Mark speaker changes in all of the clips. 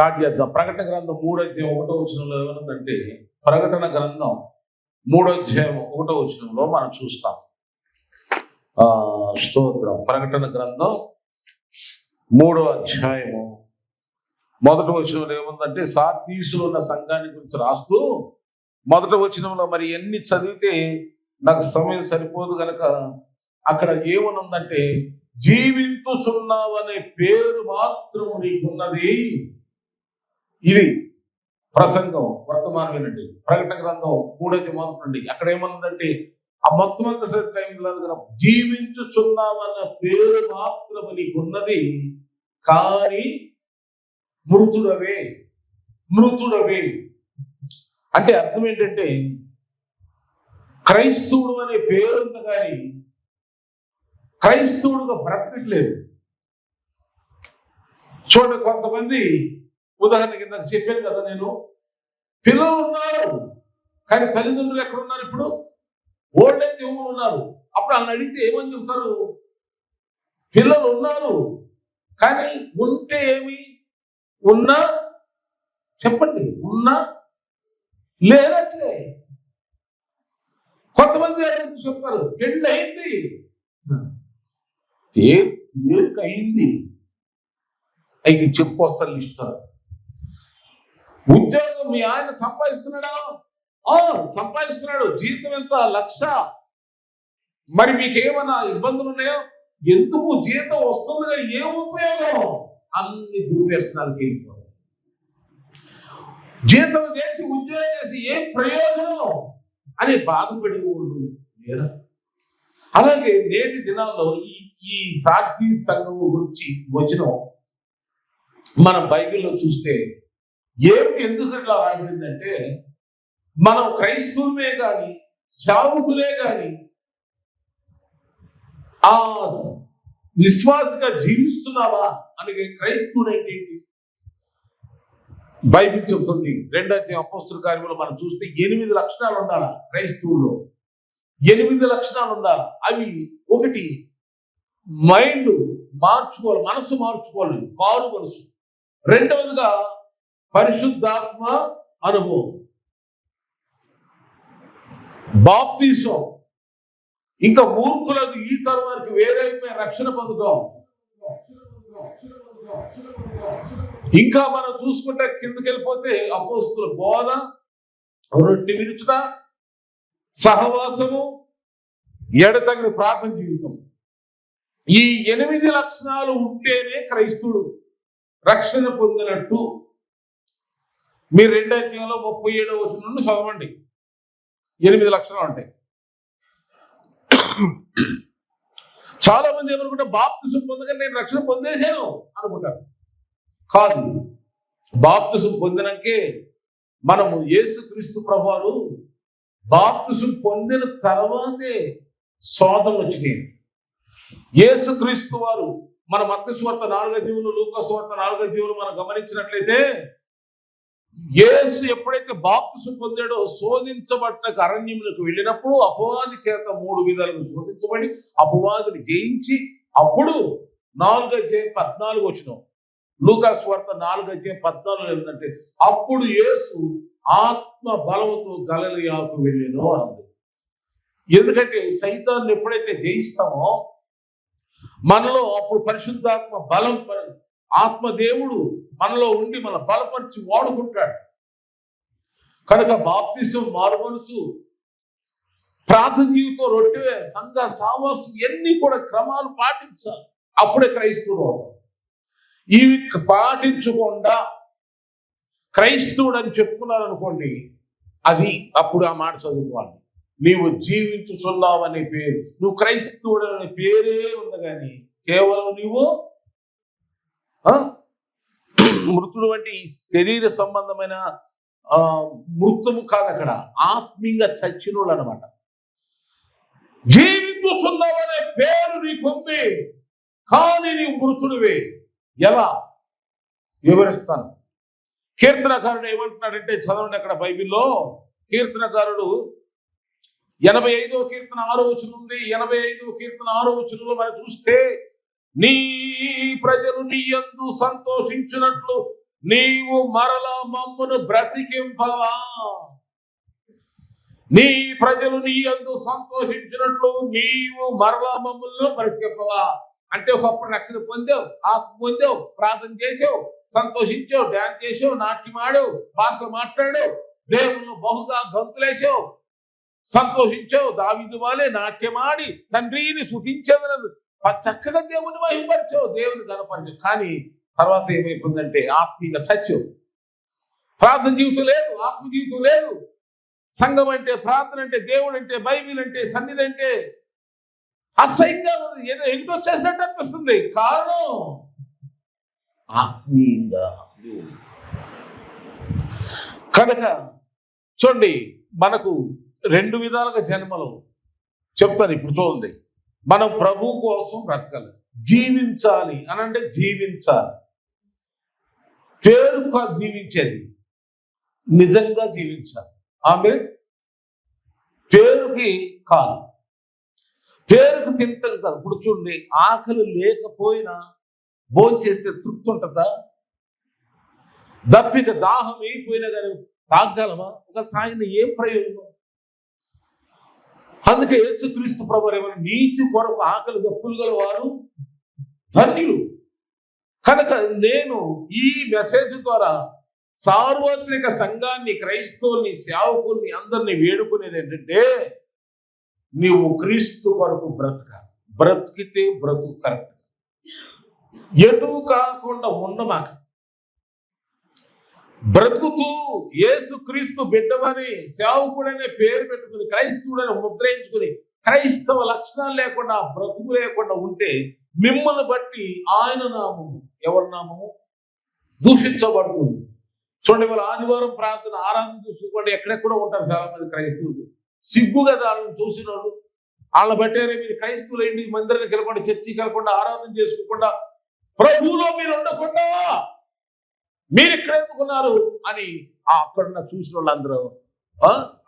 Speaker 1: Start చేద్దాం. ప్రకటన గ్రంథం 3:1 ఏమనుందంటే, ప్రకటన గ్రంథం 3:1 మనం చూస్తాం. స్తోత్రం. ప్రకటన గ్రంథం 3:1 ఏముందంటే, సార్దీసులో ఉన్న సంఘాన్ని గురించి రాస్తూ 1 మరి ఎన్ని చదివితే నాకు సమయం సరిపోదు కనుక అక్కడ ఏమనుందంటే, జీవించుచున్నావనే పేరు మాత్రము నీకున్నది. ఇది ప్రసంగం వర్తమానం వినండి. ప్రకటన గ్రంథం 3:1 అక్కడ ఏమన్నదంటే, ఆ మొత్తం అంత టైంలో జీవించుచున్నావన్న పేరు మాత్రము నీకున్నది, కానీ మృతుడవే అంటే అర్థం ఏంటంటే, క్రైస్తవుడు అనే పేరు ఉంది కానీ క్రైస్తవుడుగా బ్రతకట్లేదు. చూడండి, కొంతమంది ఉదాహరణ కింద చెప్పాను కదా నేను, పిల్లలు ఉన్నారు కానీ తల్లిదండ్రులు ఎక్కడ ఉన్నారు? ఇప్పుడు ఓల్డ్ ఏజ్ హోమ్ ఉన్నారు. అప్పుడు వాళ్ళని అడిగితే ఏమని చెప్తారు? పిల్లలు ఉన్నారు కానీ ఉంటే ఏమి, ఉన్నా చెప్పండి, ఉన్నా లేనట్లే. కొంతమంది చెప్తారు పెళ్ళి అయింది, పేరుకి అయింది, అయితే చెప్పుకొస్తారు ఇస్తారు. ఉద్యోగం మీ ఆయన సంపాదిస్తున్నాడా? సంపాదిస్తున్నాడు. జీతం ఎంత? 1,00,000. మరి మీకేమన్నా ఇబ్బందులు ఉన్నాయో? ఎందుకు? జీతం వస్తుందిగా, ఏం ఉపయోగం? అన్ని దుర్వ్యసనాలకి వెళ్ళిపోతాయి. జీతం చేసి ఉద్యోగం చేసి ఏం ప్రయోజనం అని బాధపడి లేరా? అలాగే నేటి దినాల్లో ఈ సార్దీ సంఘం గురించి వచ్చిన మనం బైబిల్లో చూస్తే ఏమిటి, ఎందుకు ఇట్లా రాయబడిందంటే, మనం క్రైస్తవులమే కానీ సేవకులే కానీ ఆ విశ్వాసగా జీవిస్తున్నావా అని క్రైస్తవుడు ఏంటి? బైబిల్ చెబుతుంది. 2 అపోస్తలుల కార్యములు మనం చూస్తే 8 లక్షణాలు ఉండాలా క్రైస్తవుల్లో. 8 లక్షణాలు ఉండాలి. అవి: 1, మైండ్ మార్చుకోవాలి, మనసు మార్చుకోవాలి, మారు మనసు. 2వదిగా పరిశుద్ధాత్మ అనుభవం, బాప్తిసం. ఇంకా మూర్ఖులకు ఈ తరువారికి వేరైపోయి రక్షణ పొందుతాం. ఇంకా మనం చూసుకుంటే కిందకి వెళ్ళిపోతే అపోస్తుల బోధ, రొట్టె విరుచుట, సహవాసము, ఎడతగిన ప్రార్థన జీవితం. ఈ 8 లక్షణాలు ఉంటేనే క్రైస్తవుడు రక్షణ పొందినట్టు. మీరు 2:37 చదవండి. 8 లక్షణాలు ఉంటాయి. చాలా మంది ఏమనుకుంటే, బాప్తిసం పొందగా నేను రక్షణ పొందేశాను అనుకుంటారు. కాదు, బాప్తిసం పొందినాకే మనము యేసుక్రీస్తు ప్రభువారు బాప్తిసం పొందిన తర్వాతే శోధనలు వచ్చినాయి. యేసుక్రీస్తు వారు మన మత్తయి సువార్త 4:5, లూకా సువార్త 4:5 మనం గమనించినట్లయితే, యేసు ఎప్పుడైతే బాప్తిసం పొందాడో శోధించబట్టకు అరణ్యములకు వెళ్ళినప్పుడు అపవాది చేత 3 విధాలుగా శోధించబడి అపవాదిని జయించి, అప్పుడు 4:14 లూకా సువార్త 4:14 ఏంటంటే, అప్పుడు యేసు ఆత్మ బలముతో గలిలయకు వెళ్ళెను అన్నది. ఎందుకంటే సైతాన్ని ఎప్పుడైతే జయిస్తామో మనలో అప్పుడు పరిశుద్ధాత్మ బలం, ఆత్మదేవుడు మనలో ఉండి మన బలపరిచి వాడుకుంటాడు. కనుక బాప్తిసం, మారుమనసు, ప్రార్థన జీవితం, రొట్టె, సంఘ సావాసం ఇవన్నీ కూడా క్రమాలు పాటించాలి. అప్పుడే క్రైస్తవుడు అవుతాం. ఇవి పాటించకుండా క్రైస్తవుడు అని చెప్పుకున్నారు అనుకోండి, అది అప్పుడు ఆ మాట చదువుకోవాలి. నీవు జీవించుచున్నావు అనే పేరు, నువ్వు క్రైస్తవుడు అనే పేరే ఉంది కానీ కేవలం నీవు మృతుడు వంటి శరీర సంబంధమైన మృతము కాదు, అక్కడ ఆత్మీయంగా చచ్చినోడు అనమాట. జీవించుచున్నావు అనే పేరు నీకుంది కానీ నీవు మృతుడివే. ఎలా వివరిస్తాను. కీర్తనకారుడు ఏమంటున్నాడంటే, చదవండి అక్కడ బైబిల్లో. కీర్తనకారుడు 85వ కీర్తన 6వ వచనం ఉంది. 85వ కీర్తన 6వ వచనంలో మనం చూస్తే, నీ ప్రజలు నీ యందు సంతోషించినట్లు నీవు మరలా మమ్మును బ్రతికింపవా, నీ ప్రజలు నీ యందు సంతోషించినట్లు నీవు మరలా మమ్ములను బ్రతికింపవా. అంటే ఒకప్పుడు రక్షణ పొందావు, ఆత్మ పొందావు, ప్రార్థన చేసావు, సంతోషించావు, డ్యాన్స్ చేసావు, నాట్యమాడావు, భాషలు మాట్లాడావు, దేవుళ్ళు బహుగా గంతులేసావు, సంతోషించావు, దావీదు వాలే నాట్యమాడి తండ్రిని సుఖించేదనదు చక్కగా దేవుని మహిమపరిచావు, దేవుని గణపరిచావు. కానీ తర్వాత ఏమైపోయిందంటే ఆత్మీయ సత్యం, ప్రార్థన జీవితం లేదు, ఆత్మ జీవితం లేదు. సంఘం అంటే, ప్రార్థన అంటే, దేవుడు అంటే, బైబిల్ అంటే, సన్నిధి అంటే అసహ్యంగా ఉంది, ఏదో ఎగిటొచ్చేసినట్టు అనిపిస్తుంది. కారణం ఆత్మీయంగా. కనుక చూడండి, మనకు 2 విధాలుగా జన్మలు చెప్తాను ఇప్పుడు. చూడండి, మనం ప్రభు కోసం బ్రతకాలి, జీవించాలి అని అంటే జీవించాలి. పేరుగా జీవించేది, నిజంగా జీవించాలి. ఆమె పేరుకి కాదు, పేరుకు తింటాం కాదు. ఇప్పుడు చూడండి, ఆకలి లేకపోయినా భోజనం చేస్తే తృప్తి ఉంటుందా? దప్పిక దాహం అయిపోయినా కానీ తాగలమా? ఒక తాగిన ఏం ప్రయోజనం? అందుకే యేసుక్రీస్తు ప్రభువు ఏమన్నా, నీతి కొరకు ఆకలి దప్పులు గల వారు ధన్యులు. కనుక నేను ఈ మెసేజ్ ద్వారా సార్వత్రిక సంఘాన్ని, క్రైస్తవుల్ని, సేవకుల్ని అందరినీ వేడుకునేది ఏంటంటే, నీవు క్రీస్తు కొరకు బ్రతకాలి. బ్రతికితే బ్రతుకు కరెక్ట్, ఎటు కాకుండా ఉండమాక. బ్రతుకుతూ యేసు క్రీస్తు బిడ్డమని, సేవకుడనే పేరు పెట్టుకుని, క్రైస్తవుడని ముద్రించుకుని, క్రైస్తవ లక్షణాలు లేకుండా, బ్రతుకు లేకుండా ఉంటే మిమ్మల్ని బట్టి ఆయన నామము, ఎవరి నామము దూషించబడుతుంది. చూడండి, వాళ్ళ ఆదివారం ప్రార్థన, ఆరాధన చూసుకోండి, ఎక్కడెక్కడో ఉంటారు చాలా మంది క్రైస్తవులు. సిగ్గు కదా వాళ్ళని చూసినోళ్ళు. వాళ్ళని బట్టారే మీరు క్రైస్తవులు ఏంటి, మందిరానికి వెళ్ళకుండా, చర్చికి వెళ్ళకుండా, ఆరాధన చేసుకోకుండా, ప్రభువులో మీరు ఉండకుండా మీరు ఇక్కడ ఎందుకున్నారు అని అక్కడున్న చూసిన వాళ్ళందరూ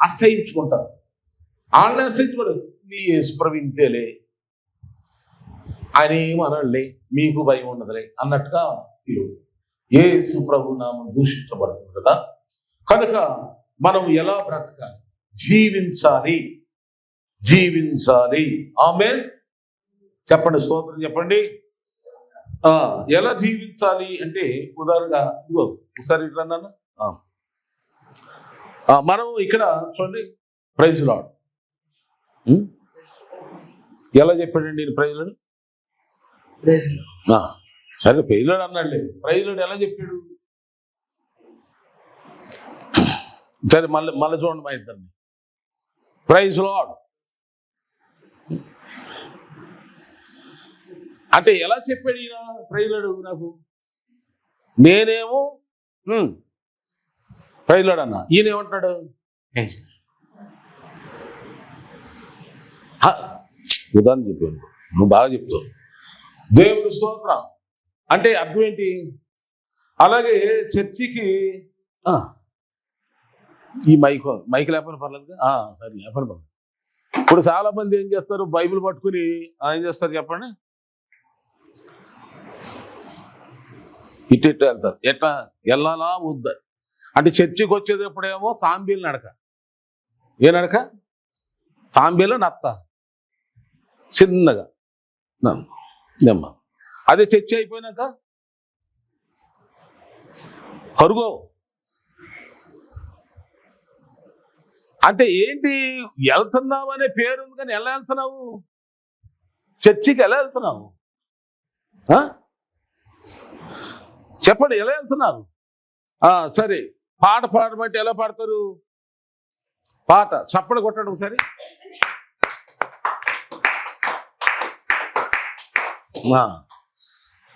Speaker 1: అసహించుకుంటారు. వాళ్ళని అసహించుకోడు, మీ యేసుప్రభు ఇంతేలే, ఆయన ఏమనలే, మీకు భయం ఉండదులే అన్నట్టుగా తెలియదు. యేసు ప్రభు నామం దూషించబడుతుంది కదా. కనుక మనం ఎలా బ్రతకాలి? జీవించాలి, జీవించాలి. ఆమేన్ చెప్పండి, స్తోత్రం చెప్పండి. ఎలా జీవించాలి అంటే, ఉదాహరణగా ఇదిగో ఒకసారి ఇట్లా అన్నాను, మనం ఇక్కడ చూడండి, ప్రైజ్ లార్డ్ ఎలా చెప్పాడండి నేను ప్రైజ్ లార్డ్? సరే ప్రైజ్ లార్డ్ అన్నాడులే, ప్రైజ్ లార్డ్ ఎలా చెప్పాడు? సరే మళ్ళీ చూడండి మా ఇద్దరిని. ప్రైజ్ లార్డ్ అంటే ఎలా చెప్పాడు ఈయన? ప్రైజ్ లార్డ్ నాకు, నేనేమో ప్రైజ్ లార్డ్ అన్నా, ఈయన ఏమంటాడు? ఉదాహరణ చెప్పాను, నువ్వు బాగా చెప్తావు. దేవుడు స్తోత్రం అంటే అర్థం ఏంటి? అలాగే చర్చికి ఈ మైక్ లేపని పర్లేదు, సరే లేపని పర్లేదు. ఇప్పుడు చాలా మంది ఏం చేస్తారు, బైబిల్ పట్టుకుని ఏం చేస్తారు చెప్పండి, ఇటు వెళ్తారు. ఎట్లా వెళ్ళాలా వద్దా అంటే, చర్చికి వచ్చేటప్పుడేమో తాంబీలు నడక. ఏ నడక? తాంబీలు నత్త చిన్నగా నెమ్మ. అదే చర్చి అయిపోయినాక కరుగో. అంటే ఏంటి, వెళ్తున్నావు అనే పేరు ఉంది కానీ ఎలా వెళ్తున్నావు? చర్చికి ఎలా వెళ్తున్నావు? చెప్పండి, ఎలా వెళ్తున్నారు? సరే, పాట పాడమంటే ఎలా పాడతారు? పాట చప్పలు కొట్టండి ఒకసారి.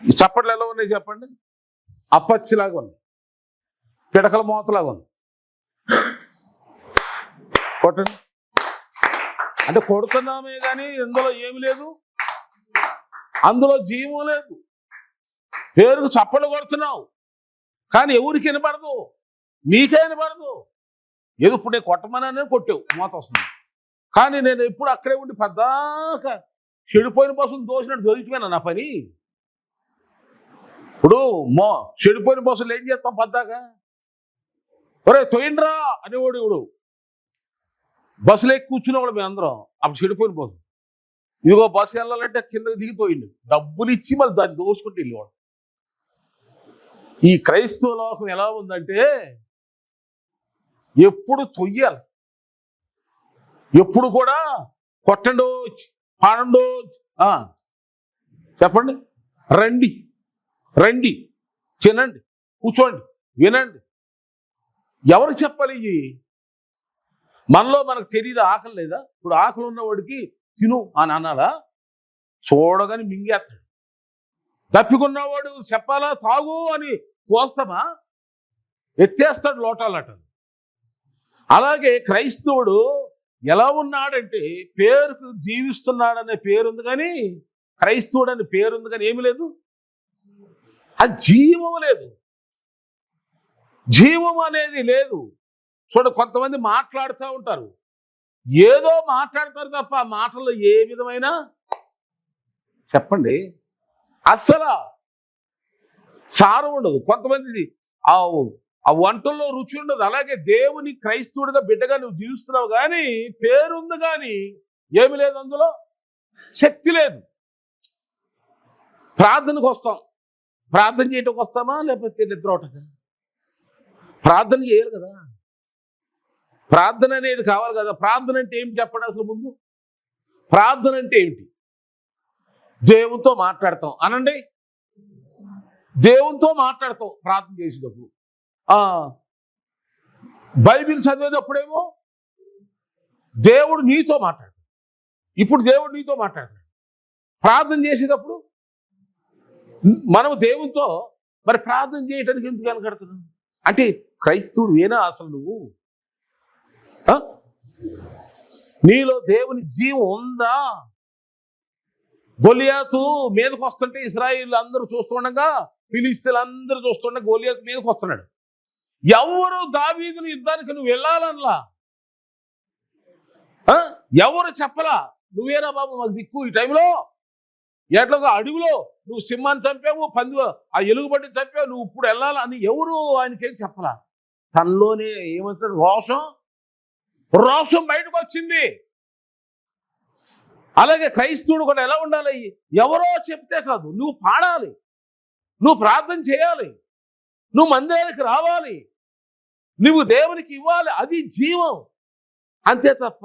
Speaker 1: ఈ చప్పట్లు ఎలా ఉన్నాయి చెప్పండి? అప్పచ్చిలాగా ఉంది, పిడకల మోతలాగా ఉంది. కొట్టండి అంటే కొడుతున్నామే కానీ ఇందులో ఏమి లేదు, అందులో జీవం లేదు. పేరుకు చప్పలు కొడుతున్నావు కానీ ఎవరికి వినపడదు, నీకే వినపడదు. ఏదో ఇప్పుడు నేను కొట్టమనే కొట్టావు, మోత వస్తుంది. కానీ నేను ఎప్పుడు అక్కడే ఉండి పెద్దాక చెడిపోయిన బస్సును దోసినట్టు దొరికిపోయినా నా పని. ఇప్పుడు చెడిపోయిన బస్సులు ఏం చేస్తాం పద్దాకా, ఒరే తొయ్యండ్రా అనేవాడు ఇప్పుడు బస్సులో ఎక్కి కూర్చునేవాడు మేము అందరం. అప్పుడు చెడిపోయిన బస్సు, ఇదిగో బస్సు వెళ్ళాలంటే కిందకి దిగిపోయింది, డబ్బులు ఇచ్చి మళ్ళీ దాన్ని దోసుకుంటూ వెళ్ళేవాడు. ఈ క్రైస్తవ లోకం ఎలా ఉందంటే ఎప్పుడు తొయ్యాలి, ఎప్పుడు కూడా కొట్టండో పాడండో, చెప్పండి, రండి రండి తినండి కూర్చోండి వినండి. ఎవరు చెప్పాలి ఇవి? మనలో మనకు తెలియదు, ఆకలి లేదా? ఇప్పుడు ఆకలి ఉన్నవాడికి తిను అని అనాలా? చూడగానే మింగేస్తాడు. తప్పికున్నవాడు చెప్పాలా తాగు అని పోస్తామా? ఎత్తేస్తాడు లోటాలట. అలాగే క్రైస్తవుడు ఎలా ఉన్నాడంటే పేరుకు జీవిస్తున్నాడనే పేరుంది కానీ, క్రైస్తవుడు అనే పేరుంది కానీ ఏమి లేదు, అది జీవం లేదు, జీవం అనేది లేదు. చూడ కొంతమంది మాట్లాడుతూ ఉంటారు, ఏదో మాట్లాడతారు తప్ప ఆ మాటల్లో ఏ విధమైన చెప్పండి అస్సలు సారం ఉండదు. కొంతమంది ఆ వంటల్లో రుచి ఉండదు. అలాగే దేవుని క్రైస్తవుడిగా బిడ్డగా నువ్వు జీవిస్తున్నావు కానీ పేరుంది కానీ ఏమి లేదు, అందులో శక్తి లేదు. ప్రార్థనకు వస్తాం, ప్రార్థన చేయటకు వస్తామా లేకపోతే నిద్రవటక? ప్రార్థన చేయాలి కదా, ప్రార్థన అనేది కావాలి కదా. ప్రార్థన అంటే ఏమిటి చెప్పండి అసలు ముందు? ప్రార్థన అంటే ఏమిటి? దేవునితో మాట్లాడతాం అనండి, దేవునితో మాట్లాడతాం ప్రార్థన చేసేటప్పుడు. బైబిల్ చదివేటప్పుడేమో దేవుడు నీతో మాట్లాడతాడు. ఇప్పుడు దేవుడు నీతో మాట్లాడతాడు. ప్రార్థన చేసేటప్పుడు మనం దేవునితో మరి ప్రార్థన చేయడానికి ఎందుకు వెనకడుతున్నాం? అంటే క్రైస్తవుడు ఏనా అసలు నువ్వు? నీలో దేవుని జీవం ఉందా? గొలియాతు మీదకు వస్తుంటే ఇశ్రాయేలు అందరూ చూస్తుండగా, ఫిలిస్తీన్లు అందరూ చూస్తుండగా గొలియాతు మీదకు వస్తున్నాడు. ఎవరు దావీదుని యుద్ధానికి నువ్వు వెళ్ళాలనలా, ఎవరు చెప్పలా, నువ్వేరా బాబు మాకు దిక్కు ఈ టైంలో, ఎట్లాగా అడుగులో నువ్వు సింహాన్ని చంపావు, ఆ ఎలుగుబడిని చంపావు, నువ్వు ఇప్పుడు వెళ్ళాలా అని ఎవరు ఆయనకేం చెప్పలా. తనలోనే ఏమంటారు, రోషం బయటకు వచ్చింది. అలాగే క్రైస్తవుడు కూడా ఎలా ఉండాలి? ఎవరో చెప్తే కాదు, నువ్వు పాడాలి, నువ్వు ప్రార్థన చేయాలి, నువ్వు మందిరానికి రావాలి, నువ్వు దేవునికి ఇవ్వాలి, అది జీవం. అంతే తప్ప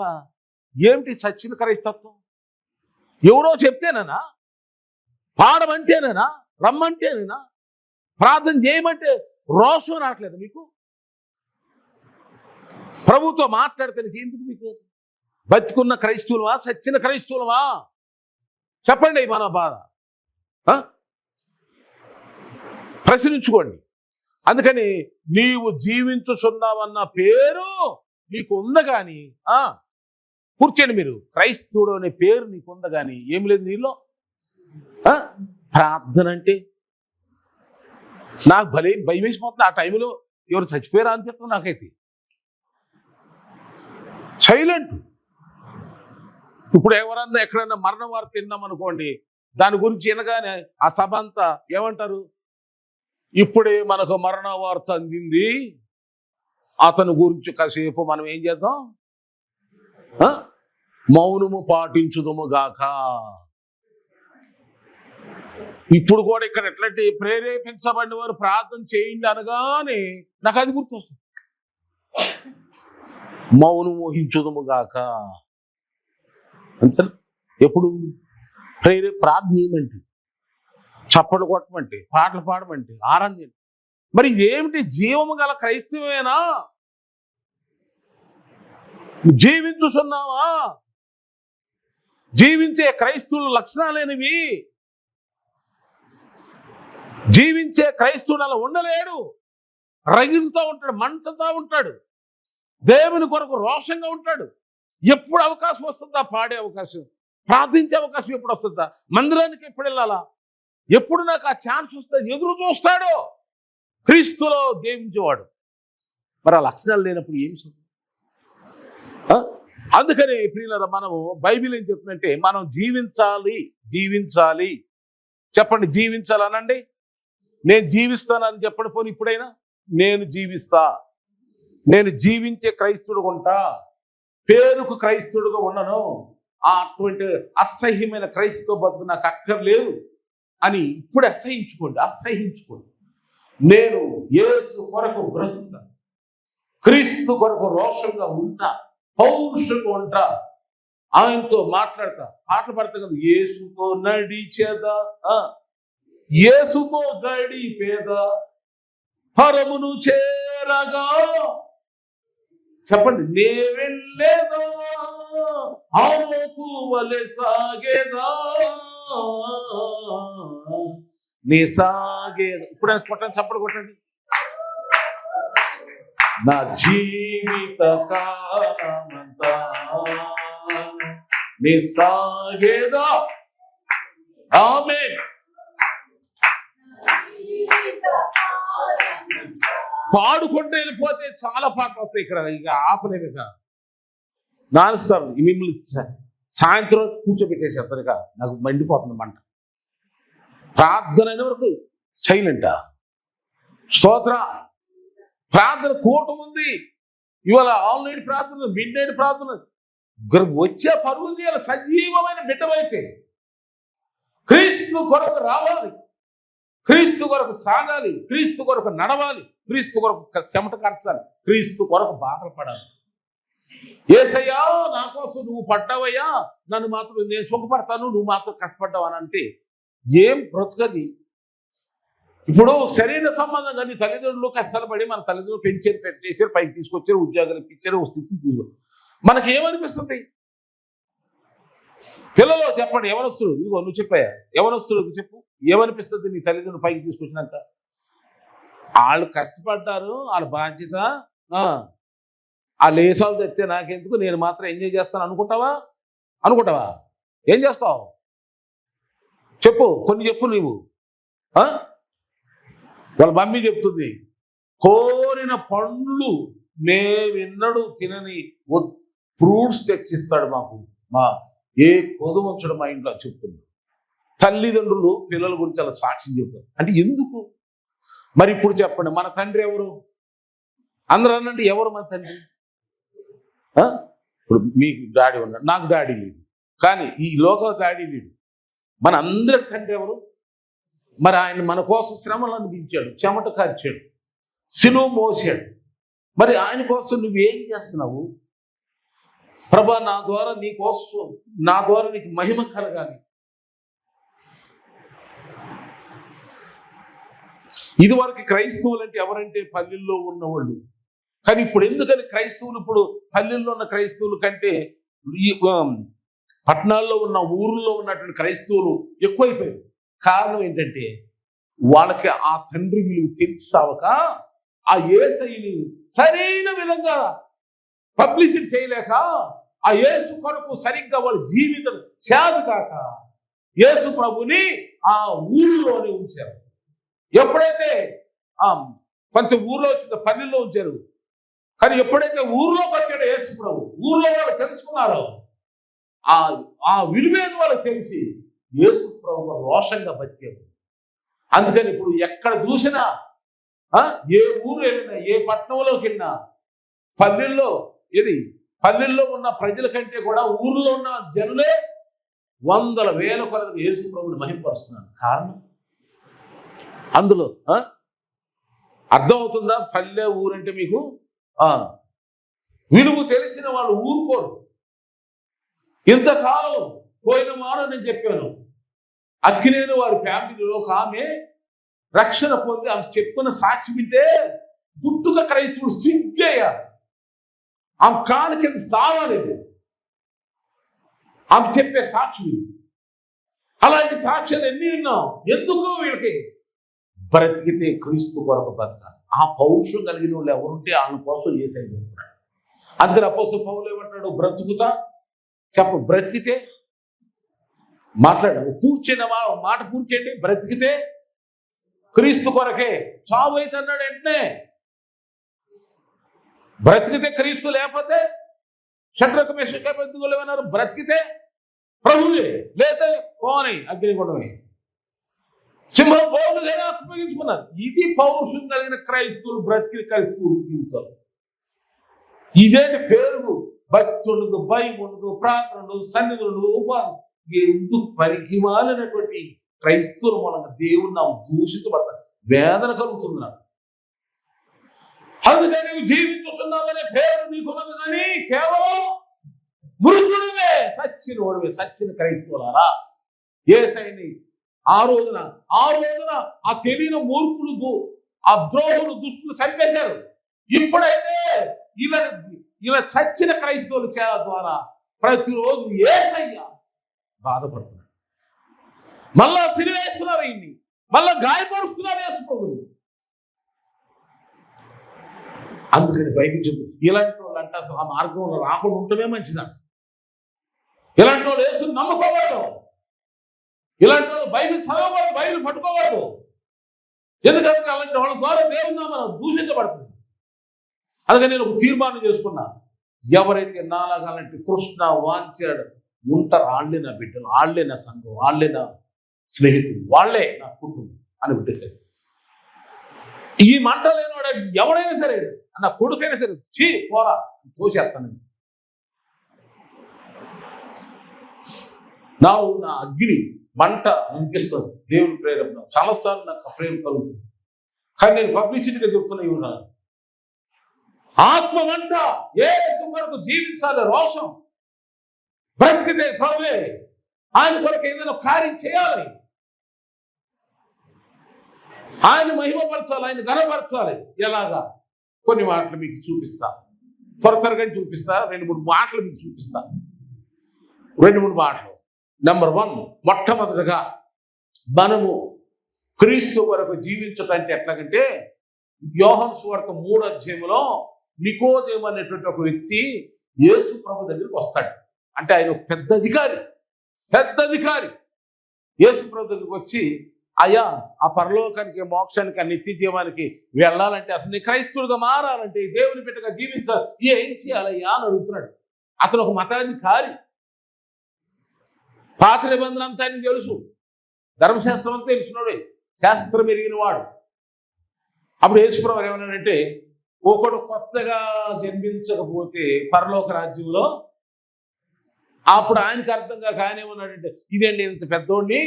Speaker 1: ఏమిటి సచ్చిన క్రైస్తత్వం? ఎవరో చెప్తేనేనా? పాడమంటేనేనా? రమ్మంటేనేనా? ప్రార్థన చేయమంటే రోషం రావట్లేదు మీకు? ప్రభుతో మాట్లాడితే ఎందుకు మీకు? బతికున్న క్రైస్తవులవా సచ్చిన క్రైస్తవులవా? చెప్పండి మన బాధ, ప్రశ్నించుకోండి. అందుకని నీవు జీవించుచున్నావన్న పేరు నీకు ఉంది కానీ, కూర్చోండి మీరు, క్రైస్తవుడు అనే పేరు నీకు ఉంది కానీ ఏం లేదు నీలో. ప్రార్థన అంటే నాకు భలే భయం వేసిపోతుంది. ఆ టైంలో ఎవరు చచ్చిపోయారా అనిపిస్తుంది నాకైతే. సైలెంట్. ఇప్పుడు ఎవరన్నా ఎక్కడన్నా మరణ వార్త తిన్నాం అనుకోండి, దాని గురించి వినగానే ఆ సభ అంతా ఏమంటారు? ఇప్పుడే మనకు మరణ వార్త అందింది, అతని గురించి కాసేపు మనం ఏం చేద్దాం, మౌనము పాటించుదుము గాక. ఇప్పుడు కూడా ఇక్కడ ఎట్లాంటి ప్రేరేపించబడిన వారు ప్రార్థన చేయండి అనగానే నాకు అది గుర్తొస్తుంది, మౌనం వహించుదుము గాక. అంతే. ఎప్పుడు ప్రార్థన ఏమంటే, చప్పట్లు కొట్టమంటే, పాటలు పాడమంటే, ఆనందం. మరి ఇదేమిటి? జీవము గల క్రైస్తవేనా? జీవించుచున్నావా? జీవించే క్రైస్తవుల లక్షణాలేనివి. జీవించే క్రైస్తవుడు అలా ఉండలేడు. రగిలుతూ ఉంటాడు, మంటతో ఉంటాడు, దేవుని కొరకు రోషంగా ఉంటాడు. ఎప్పుడు అవకాశం వస్తుందా పాడే అవకాశం, ప్రార్థించే అవకాశం ఎప్పుడు వస్తుందా, మందిరానికి ఎప్పుడు వెళ్ళాలా, ఎప్పుడు నాకు ఆ ఛాన్స్ వస్తుంది ఎదురు చూస్తాడో క్రీస్తులో జీవించేవాడు. మరి ఆ లక్షణాలు లేనప్పుడు ఏం చదువు? అందుకని ప్రియులారా, మనము బైబిల్ ఏం చెప్తుందంటే మనం జీవించాలి. జీవించాలి చెప్పండి, జీవించాలనండి. నేను జీవిస్తానని చెప్పండి పోనీ ఇప్పుడైనా. నేను జీవిస్తా, నేను జీవించే క్రైస్తవుడుగా ఉంటా, పేరుకు క్రైస్తవుడుగా ఉండను, అటువంటి అసహ్యమైన క్రైస్తవ బతుకు నాకు అక్కర్లేదు అని ఇప్పుడు అసహించుకోండి. నేను యేసు కొరకు బ్రతుకుతా, క్రీస్తు కొరకు రోషంగా ఉంటా, పౌరుషంగా ఉంటా, ఆయనతో మాట్లాడతా, పాటలు పడతా కదా, యేసుతో నడిచేదా, యేసుతో గడిపేదా, పరమును చేరగా, చెప్పండి, నే వెళ్ళేదా ఆలోకు వలె సాగేదా, నీ సాగేదా. ఇప్పుడు కొట్టండి, చప్పలు కొట్టండి. నా జీవిత కాలమంతా నీ సాగేదా. ఆమేన్. పాడుకుంటూ వెళ్ళిపోతే చాలా పాటలు వస్తాయి ఇక్కడ, ఇక ఆపలేము. ఇక నాలుగు మిమ్మల్ని సాయంత్రం కూర్చోబెట్టేసేస్తారు. ఇక నాకు మండిపోతుంది మంట. ప్రార్థన అయిన వరకు సైలెంటా? స్తోత్ర. ప్రార్థన కూటం ఉంది ఇవాళ, ఆల్ నైట్ ప్రార్థన, మిడ్ నైట్ ప్రార్థన. వచ్చే పరుగు తీయాలి. సజీవమైన బిడ్డవైతే క్రీస్తు కొరకు రావాలి, క్రీస్తు కొరకు సాగాలి, క్రీస్తు కొరకు నడవాలి, క్రీస్తు కొరకు చెమట కార్చాలి, క్రీస్తు కొరకు బాధలు పడాలి. యేసయ్యా నా కోసం నువ్వు పడ్డావయ్యా, నన్ను మాత్రం నేను సుఖపడతాను, నువ్వు మాత్రం కష్టపడ్డావు అని అంటే ఏం బ్రతుకది? ఇప్పుడు శరీర సంబంధంగా నీ తల్లిదండ్రులు కష్టాలు పడి మన తల్లిదండ్రులు పెంచారు, పెట్టేసారు, పైకి తీసుకొచ్చారు, ఉద్యోగాలు ఇప్పించారు, స్థితి తీరు. మనకి ఏమనిపిస్తుంది? పిల్లలు చెప్పండి, యవనస్తుడు, ఇదిగో నువ్వు చెప్పాయా, యవనస్తుడు చెప్పు, ఏమనిపిస్తుంది నీ తల్లిదండ్రులు పైకి తీసుకొచ్చినాక? వాళ్ళు కష్టపడ్డారు, వాళ్ళ బాధ్యత, వాళ్ళు ఏసాలు తెస్తే నాకెందుకు, నేను మాత్రం ఎంజాయ్ చేస్తాను అనుకుంటావా? ఏం చేస్తావు చెప్పు, కొన్ని చెప్పు నువ్వు. వాళ్ళ మమ్మీ చెప్తుంది, కోరిన పండ్లు మేమెన్నడూ తినని ఫ్రూట్స్ తెచ్చిస్తాడు మాకు, మా ఏ కొదువంచడం మా ఇంట్లో చెప్తుంది. తల్లిదండ్రులు పిల్లల గురించి అలా సాక్ష్యం చెప్తారు. అంటే ఎందుకు మరి? ఇప్పుడు చెప్పండి, మన తండ్రి ఎవరు? అందరూ అనండి, ఎవరు మన తండ్రి? ఇప్పుడు మీకు డాడీ ఉన్నాడు, నాకు డాడీ లేడు, కానీ ఈ లోక డాడీ లేడు. మన అందరికి తండ్రి ఎవరు? మరి ఆయన మన కోసం శ్రమలు అనిపించాడు, చెమట కార్చాడు, సిలువ మోసాడు. మరి ఆయన కోసం నువ్వేం చేస్తున్నావు? ప్రభా, నా ద్వారా నీకు మహిమ కలగాలి. ఇదివరకు క్రైస్తవులు అంటే ఎవరంటే పల్లెల్లో ఉన్నవాళ్ళు. కానీ ఇప్పుడు ఎందుకని క్రైస్తవులు, ఇప్పుడు పల్లెల్లో ఉన్న క్రైస్తవుల కంటే ఈ పట్టణాల్లో ఉన్న ఊర్లో ఉన్నటువంటి క్రైస్తవులు ఎక్కువైపోయారు. కారణం ఏంటంటే వాళ్ళకి ఆ తండ్రి విలువ తెలిసావక, ఆ యేసయ్యని సరైన విధంగా పబ్లిసిటీ చేయలేక, ఆ యేసు కొరకు సరిగ్గా వాళ్ళ జీవితం చేదు కాక యేసు ప్రభుని ఆ ఊళ్ళోనే ఉంచారు. ఎప్పుడైతే కొంచెం ఊర్లో వచ్చిందో పల్లెల్లో ఉంచారు, కానీ ఎప్పుడైతే ఊర్లోకి వచ్చాడో యేసు ప్రభు, ఊర్లో వాళ్ళు తెలుసుకున్నారో ఆ విలువేది వాళ్ళకి తెలిసి యేసు ప్రభు రోషంగా బతికారు. అందుకని ఇప్పుడు ఎక్కడ చూసినా, ఏ ఊరు వెళ్ళినా, ఏ పట్టణంలోకి వెళ్ళినా, పల్లెల్లో ఉన్న ప్రజల కంటే కూడా ఊర్లో ఉన్న జనులే వందల వేల కొలది యేసు ప్రభుని మహిమపరుస్తున్నారు. కారణం అందులో అర్థమవుతుందా? పల్లె ఊరంటే మీకు విలువ తెలిసిన వాళ్ళు ఊరుకోరు. ఇంతకాలం పోయిన వారం నేను చెప్పాను, అక్కినేని వారి ఫ్యామిలీలో ఒక ఆమె రక్షణ పొంది ఆమె చెప్తున్న సాక్షి వింటే పుట్టుక క్రైస్తవుడు సిగ్గయ్యారు. ఆమె కాలు కింద సావలేదు ఆమె చెప్పే సాక్షి. అలాంటి సాక్ష్యాలు ఎన్ని విన్నాం. ఎందుకు? వీళ్ళకి బ్రతికితే క్రీస్తు కొరకు బ్రతకాలి. ఆ పౌరుషం కలిగిన వాళ్ళు ఎవరుంటే వాళ్ళ కోసం యేసయ్య చెప్తున్నాడు. అందుకని అపోస్తలుడు పౌలు ఏమంటాడు? బ్రతుకుతా చెప్పు, బ్రతికితే మాట్లాడు, పూర్చైన మాట పూర్చేయండి. బ్రతికితే క్రీస్తు కొరకే, చావు అయితే అన్నాడు వెంటనే. బ్రతికితే క్రీస్తు, లేకపోతే షడ్రకు మేషకు అబేద్నెగోలు ఏమన్నారు? బ్రతికితే ప్రభువే, లేతే పోని అగ్నిగుండమే. సింహం బోలుగానే అప్పగించుకున్నారు. ఇది పౌరుషం కలిగిన క్రైస్తవులు, బ్రతికిన క్రైస్తవులు జీవితాలు. ఇదేంటి పేరు? భక్తి ఉండదు, భయం ఉండదు, ప్రార్థన ఉండదు, సన్నిధి ఉండదు, ఉపాధి. ఎందుకు పరికిమాలినటువంటి క్రైస్తవుల మూలంగా దేవుని నా దూషించబడతారు, వేదన కలుగుతుంది నాకు. అందుకని నువ్వు జీవించుతున్నావనే పేరు నీకున్నది, కానీ కేవలం మృతుడివే, సచ్చిన క్రైస్తవులారా. యేసయ్యని ఆ రోజున ఆ తెలియని మూర్ఖులు, ఆ ద్రోహులు, దుష్టులు చంపేశారు. ఇప్పుడైతే ఇలా సచ్చిన క్రైస్తవుల సేవ ద్వారా ప్రతిరోజు యేసయ్య బాధపడుతున్నాడు. మళ్ళా సిరివేస్తున్నారు, ఇన్ని మళ్ళా గాయపరుస్తున్నారు యేసుప్రభుని. అందుకని బైబిల్ చెప్పు, ఇలాంటి వాళ్ళు అంటే అసలు ఆ మార్గంలో రాకుండా ఉండటమే మంచిదంట. ఇలాంటి వాళ్ళు యేసుని నమ్ముకోకూడదు, ఇలాంటి వాళ్ళు బైబిల్ చదవకూడదు, బైబిల్ పట్టుకోకూడదు. ఎందుకంటే అలాంటి వాళ్ళ ద్వారా దేవుని నామం దూషించబడుతుంది. అందుకని నేను ఒక తీర్మానం చేసుకున్నా, ఎవరైతే నాలాగా అలాంటి తృష్ణ వాంచాడు ఉంటారు, వాళ్ళే నా బిడ్డలు, వాళ్ళే నా సంఘం, వాళ్ళే నా స్నేహితులు, వాళ్ళే నా కుటుంబం అని పెట్టేశాడు. ఈ మంట లేనివాడు ఎవడైనా సరే, నా కొడుకైనా సరే, పోరా తోసేస్తాను. నా అగ్ని మంట అనిపిస్తుంది, దేవుని ప్రేరణ. చాలాసార్లు నాకు ప్రేమ కలుగుతుంది, కానీ నేను పబ్లిసిటీగా చెప్తున్నా. ఇవి ఆత్మ మంట, యేసు కొరకు జీవించాలి, రోషం, బ్రతికితే ప్రభువే ఆయన కొరకు ఏదైనా కార్యం చేయాలి, ఆయన మహిమపరచాలి, ఆయన ఘనపరచాలి. ఎలాగా? కొన్ని మాటలు మీకు చూపిస్తా, త్వరగా చూపిస్తా. 2-3 మాటలు మీకు చూపిస్తా, 2-3 మాటలు. నెంబర్ 1, మొట్టమొదటిగా మనము క్రీస్తు కొరకు జీవించటం అంటే ఎట్లాగంటే, యోహాను సువార్త 3వ అధ్యాయంలో నికోదేము అనేటువంటి ఒక వ్యక్తి యేసు ప్రభు దగ్గరికి వస్తాడు. అంటే ఆయన ఒక పెద్ద అధికారి. యేసు ప్రభు దగ్గరికి వచ్చి, అయ్యా, ఆ పరలోకానికి, మోక్షానికి, ఆ నిత్య జీవానికి వెళ్ళాలంటే, అసలు నీ క్రైస్తవుడిగా మారాలంటే, దేవుని బిడ్డగా జీవించాలి, ఏం చేయాలయ్యా అని అడుగుతున్నాడు. అతను ఒక మతాధికారి, పాత నిబంధన అంతా ఆయనకు తెలుసు, ధర్మశాస్త్రం అంతా తెలుసున్నాడు, శాస్త్రం ఎరిగిన వాడు. అప్పుడు యేసుప్రభువు ఏమన్నాడంటే, ఒకడు కొత్తగా జన్మించకపోతే పరలోక రాజ్యంలో, అప్పుడు ఆయనకు అర్థం కాక ఆయన ఏమన్నాడంటే, ఇదేంటి ఇంత పెద్దోడిని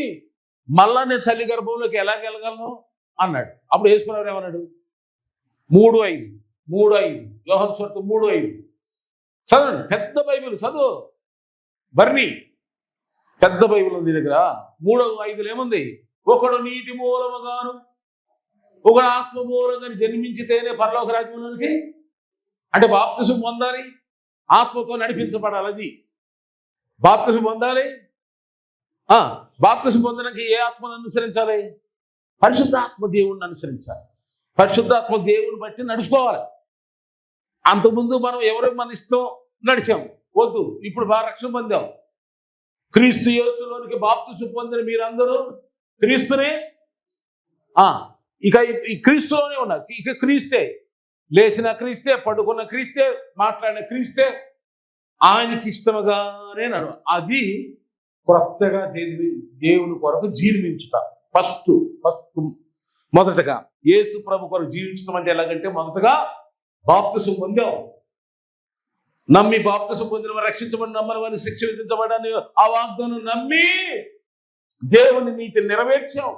Speaker 1: మళ్ళా నేను తల్లి గర్భంలోకి ఎలా వెళ్ళగలను అన్నాడు. అప్పుడు యేసుప్రభువు ఏమన్నాడు? 3:5 యోహాను సువార్త 3:5 చదవండి. పెద్ద బైబిల్ చదువు, బర్ని పెద్ద బైబిల్ ఉంది దగ్గర. 3:5 ఏముంది? ఒకడు నీటి మూలముగాను ఒకడు ఆత్మ మూలంగా జన్మించితేనే పరలోక రాజ్యంలోనికి, అంటే బాప్తిసం పొందాలి, ఆత్మతో నడిపించబడాలి. అది బాప్తిసం పొందాలి. బాప్తిసం పొందడానికి ఏ ఆత్మను అనుసరించాలి? పరిశుద్ధాత్మ దేవుణ్ణి అనుసరించాలి. పరిశుద్ధాత్మ దేవుని బట్టి నడుచుకోవాలి. అంతకుముందు మనం మన ఇష్టం నడిచాం, వద్దు. ఇప్పుడు బాగా రక్షణ పొందాం. క్రీస్తు యేసులోనికి బాప్తిసం పొందిన మీరందరూ క్రీస్తునే, ఇక ఈ క్రీస్తులోనే ఉన్నారు. ఇక క్రీస్తే, లేచిన క్రీస్తే, పడుకున్న క్రీస్తే, మాట్లాడిన క్రీస్తే, ఆయనకి ఇష్టముగానే నడు. అది కొత్తగా దేవుని కొరకు జీవించుట. ఫస్ట్ మొదటగా యేసు ప్రభు కొరకు జీవించడం అంటే ఎలాగంటే, మొదటగా బాప్తిసం పొందాం, నమ్మి బాప్తిసం పొందిన వారు రక్షించబడి, నమ్మని వారిని శిక్ష విధించబడని ఆ వాగ్దానం నమ్మి దేవుని నీతి నెరవేర్చాం.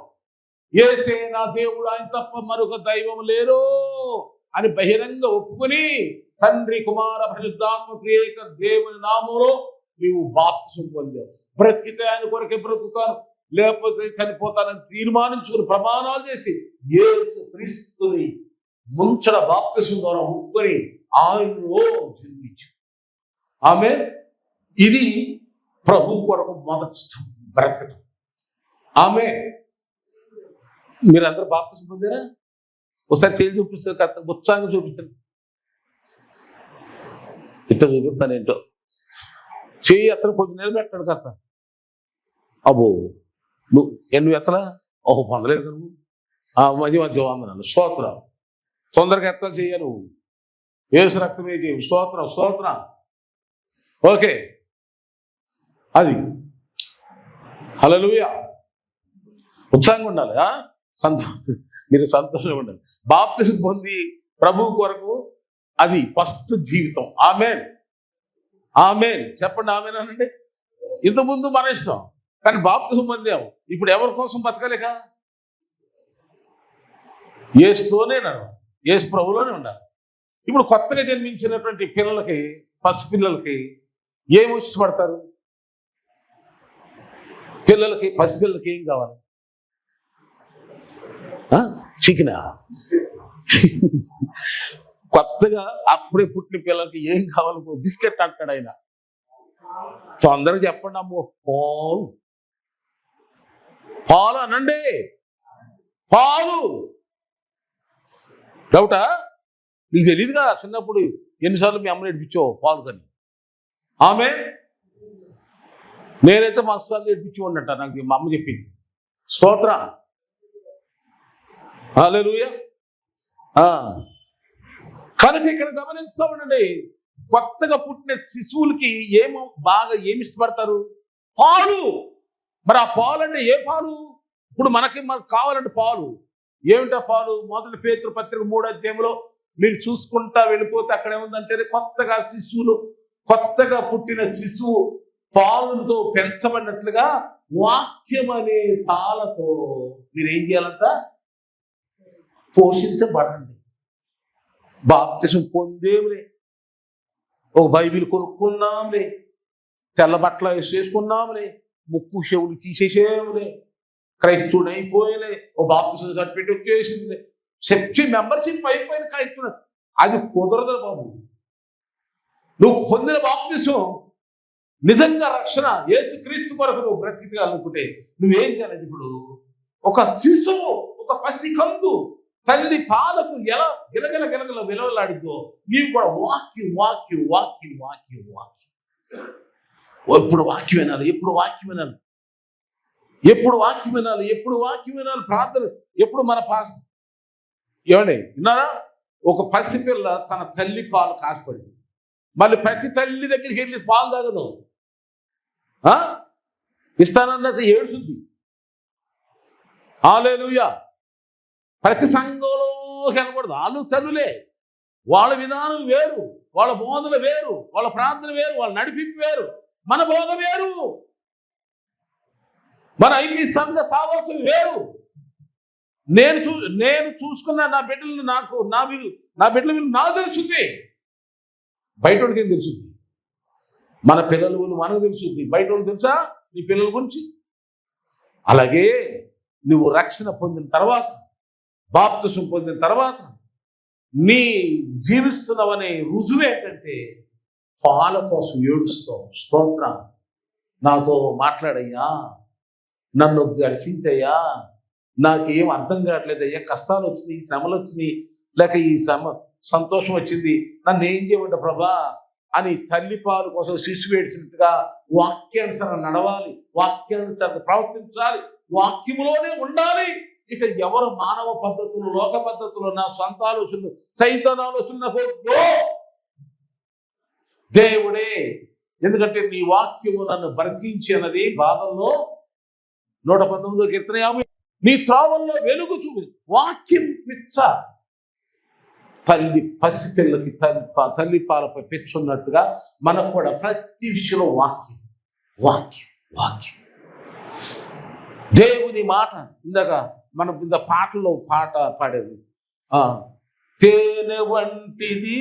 Speaker 1: యేసే నా దేవుడు, ఆయన తప్ప మరొక దైవం లేరు అని బహిరంగ ఒప్పుకొని, తండ్రి, కుమార, పరిశుద్ధాత్మ త్రియేక దేవుని నామములో నీవు బాప్తిసం పొందావు. బ్రతికితే ఆయన కొరకే బ్రతుకుతాను, లేకపోతే చనిపోతానని తీర్మానించుకుని ప్రమాణాలు చేసి యేసు క్రీస్తుని ముంచడ బాప్తిసం ద్వారా ఒప్పుకొని ఆయనలో జన్మించు. ఆమె ఇది ప్రభు కొరకు మొదటి ఇష్టం, బ్రతకటం. ఆమె మీరందరూ బాప్తిసం పొందారా? ఒకసారి చేయి చూపిస్తారు కదా, ఉత్సాహంగా చూపించండి. ఇట్లా చూపిస్తాను ఏంటో, చేయి అతను కొంచెం నిలబెట్టాడు కదా. అబ్బో, నువ్వు ఎత్తలా? ఓహో, పొందలేదు కదా నువ్వు. మధ్య వందనాలు, స్తోత్రం. తొందరగా ఎత్తలు చెయ్య, నువ్వు యేసు రక్తమే చేయి. స్తోత్రం. ఓకే, అది హల్లెలూయా. ఉత్సాహంగా ఉండాలి. మీరు సంతోషంగా ఉండాలి. బాప్తిసం పొంది ప్రభువు కొరకు అది ఫస్ట్ జీవితం. ఆమేన్, ఆమేన్ చెప్పండి, ఆమేన్ అనండి. ఇంతకుముందు మన ఇష్టం, కానీ బాప్తిసం పొందాం. ఇప్పుడు ఎవరి కోసం బతకలేక యేసుతోనే నడవాలి, యేసు ప్రభులోనే ఉండాలి. ఇప్పుడు కొత్తగా జన్మించినటువంటి పిల్లలకి, పసిపిల్లలకి ఏం ఇష్టపడతారు? పిల్లలకి, పసిపిల్లలకి ఏం కావాలి? చికెనా? కొత్తగా అప్పుడే పుట్టిన పిల్లలకి ఏం కావాలి? బిస్కెట్ అంటాడు ఆయన. తొందరగా చెప్పండి. అమ్మో, పాలు, పాలు అనండి, పాలు. డౌటా? నీకు తెలియదుగా చిన్నప్పుడు ఎన్నిసార్లు మీ అమ్మని నేర్పించావు పాలు కానీ. ఆమె నేనైతే మస్తు నేర్పించి ఉన్నట్ట, నాకు మా అమ్మ చెప్పింది. స్తోత్ర, హల్లెలూయా. కనుక ఇక్కడ గమనిస్తామండి, కొత్తగా పుట్టిన శిశువులకి ఏమి ఇష్టపడతారు? పాలు. మరి ఆ పాలు అంటే ఏ పాలు? ఇప్పుడు మనకు కావాలంటే పాలు. ఏమిటా పాలు? మొదటి పేతురు పత్రిక 3వ అధ్యాయంలో మీరు చూసుకుంటా వెళ్ళిపోతే అక్కడ ఏముందంటే, కొత్తగా పుట్టిన శిశువు పాలతో పెంచబడినట్లుగా వాక్యం అనే పాలతో మీరు ఏం చేయాలంట? పోషించబడండి. బాప్తిసం పొందేములే, ఒక బైబిల్ కొనుక్కున్నాంలే, తెల్ల బట్టలు వేసుకున్నాంలే, ముక్కు చెవులు తీసేసేములే, క్రైస్తవుడు అయిపోయిలే, ఓ బాప్తిసం సర్టిఫికేట్ వచ్చేసింది, చర్చి మెంబర్షిప్ అయిపోయిన క్రైస్తవుడు. అది కుదరదు బాబు. నువ్వు పొందిన బాప్తిసం నిజంగా రక్షణ, యేసుక్రీస్తు కొరకు నువ్వు బ్రతికాలనుకుంటే నువ్వేం చేయాలంటే, ఇప్పుడు ఒక శిశువు, ఒక పసికందు తల్లి పాలకు ఎలా గిలగిల గిలగిల విలవలాడిద్దో, నీవు కూడా వాక్యం వాక్యం వాక్యం వాక్యం వాక్యం ఎప్పుడు వాక్యం వినాలి, ఎప్పుడు వాక్యం వినాలి, ఎప్పుడు వాక్యం వినాలి, ఎప్పుడు వాక్యం వినాలి. ప్రార్థన ఎప్పుడు మన ఏమండి విన్నారా? ఒక పసిపిల్ల తన తల్లి పాలు కాసిపడింది, మళ్ళీ ప్రతి తల్లి దగ్గరికి వెళ్ళి పాలు తాగదు, ఇస్తానన్నది ఏడుస్తుంది. హల్లెలూయా. ప్రతి సంఘంలో కనకూడదు. వాళ్ళు తల్లులే, వాళ్ళ విధానం వేరు, వాళ్ళ బోధన వేరు, వాళ్ళ ప్రార్థన వేరు, వాళ్ళ నడిపింపు వేరు, మన బోధ వేరు, మన ఐపీ సంఘ సావాసం వేరు. నేను చూసుకున్న నా బిడ్డలను నా బిడ్డల విలువ నాకు తెలుస్తుంది, బయట వాళ్ళకి ఏం తెలుస్తుంది? మన పిల్లల గురించి మనకు తెలుస్తుంది, బయట వాళ్ళు తెలుసా నీ పిల్లల గురించి? అలాగే నువ్వు రక్షణ పొందిన తర్వాత, బాప్తిసం పొందిన తర్వాత నీ జీవిస్తున్నావనే రుజువు ఏంటంటే, పాల కోసం ఏడుస్తావు. స్తోత్రం, నాతో మాట్లాడయ్యా, నన్ను దర్శించయ్యా, నాకేం అర్థం కావట్లేదయ్యా, కష్టాలు వచ్చినాయి, శ్రమలు వచ్చినాయి, లేక ఈ సంతోషం వచ్చింది, నన్ను ఏం చేయమంట ప్రభా అని తల్లి పాలు కోసం శిశువు ఏడ్చినట్టుగా వాక్యానుసారం నడవాలి, వాక్యానుసారం ప్రవర్తించాలి, వాక్యములోనే ఉండాలి. ఇక ఎవరు మానవ పద్ధతులు, లోక పద్ధతులు, నా సొంత ఆలోచనలు, సైతాన్ ఆలోచనలు దేవుడే. ఎందుకంటే నీ వాక్యము నన్ను బ్రతికించి అన్నది బాధల్లో 119 కీర్తన 50. నీ త్రోవల్లో వెలుగు చూపి వాక్యం పిచ్చ. తల్లి పసిపిల్లకి తల్లి పాలపై పెచ్చున్నట్టుగా మనకు కూడా ప్రతి విషయంలో వాక్యం వాక్యం వాక్యం దేవుని మాట. ఇందాక మనం పాటలో పాట పాడేది, తేనె వంటిది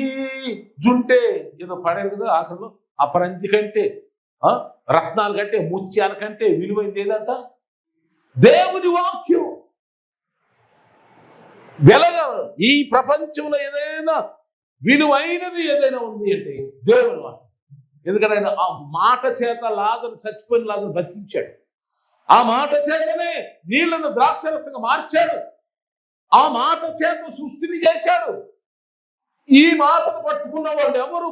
Speaker 1: జుంటే ఏదో పాడారు కదా ఆఖరిలో. అపరంజి కంటే, రత్నాల కంటే, ముత్యాల కంటే విలువైంది ఏదంట? దేవుని వాక్యం. ఈ ప్రపంచంలో ఏదైనా విలువైనది ఏదైనా ఉంది అంటే దేవుని వాక్యం. ఎందుకంటే ఆయన ఆ మాట చేత లాజరు, చచ్చిపోయిన లాజరు బతికించాడు. ఆ మాట చేతనే నీళ్లను ద్రాక్షరసంగా మార్చాడు. ఆ మాట చేత సృష్టిని చేశాడు. ఈ మాటను పట్టుకున్న వాళ్ళు ఎవరు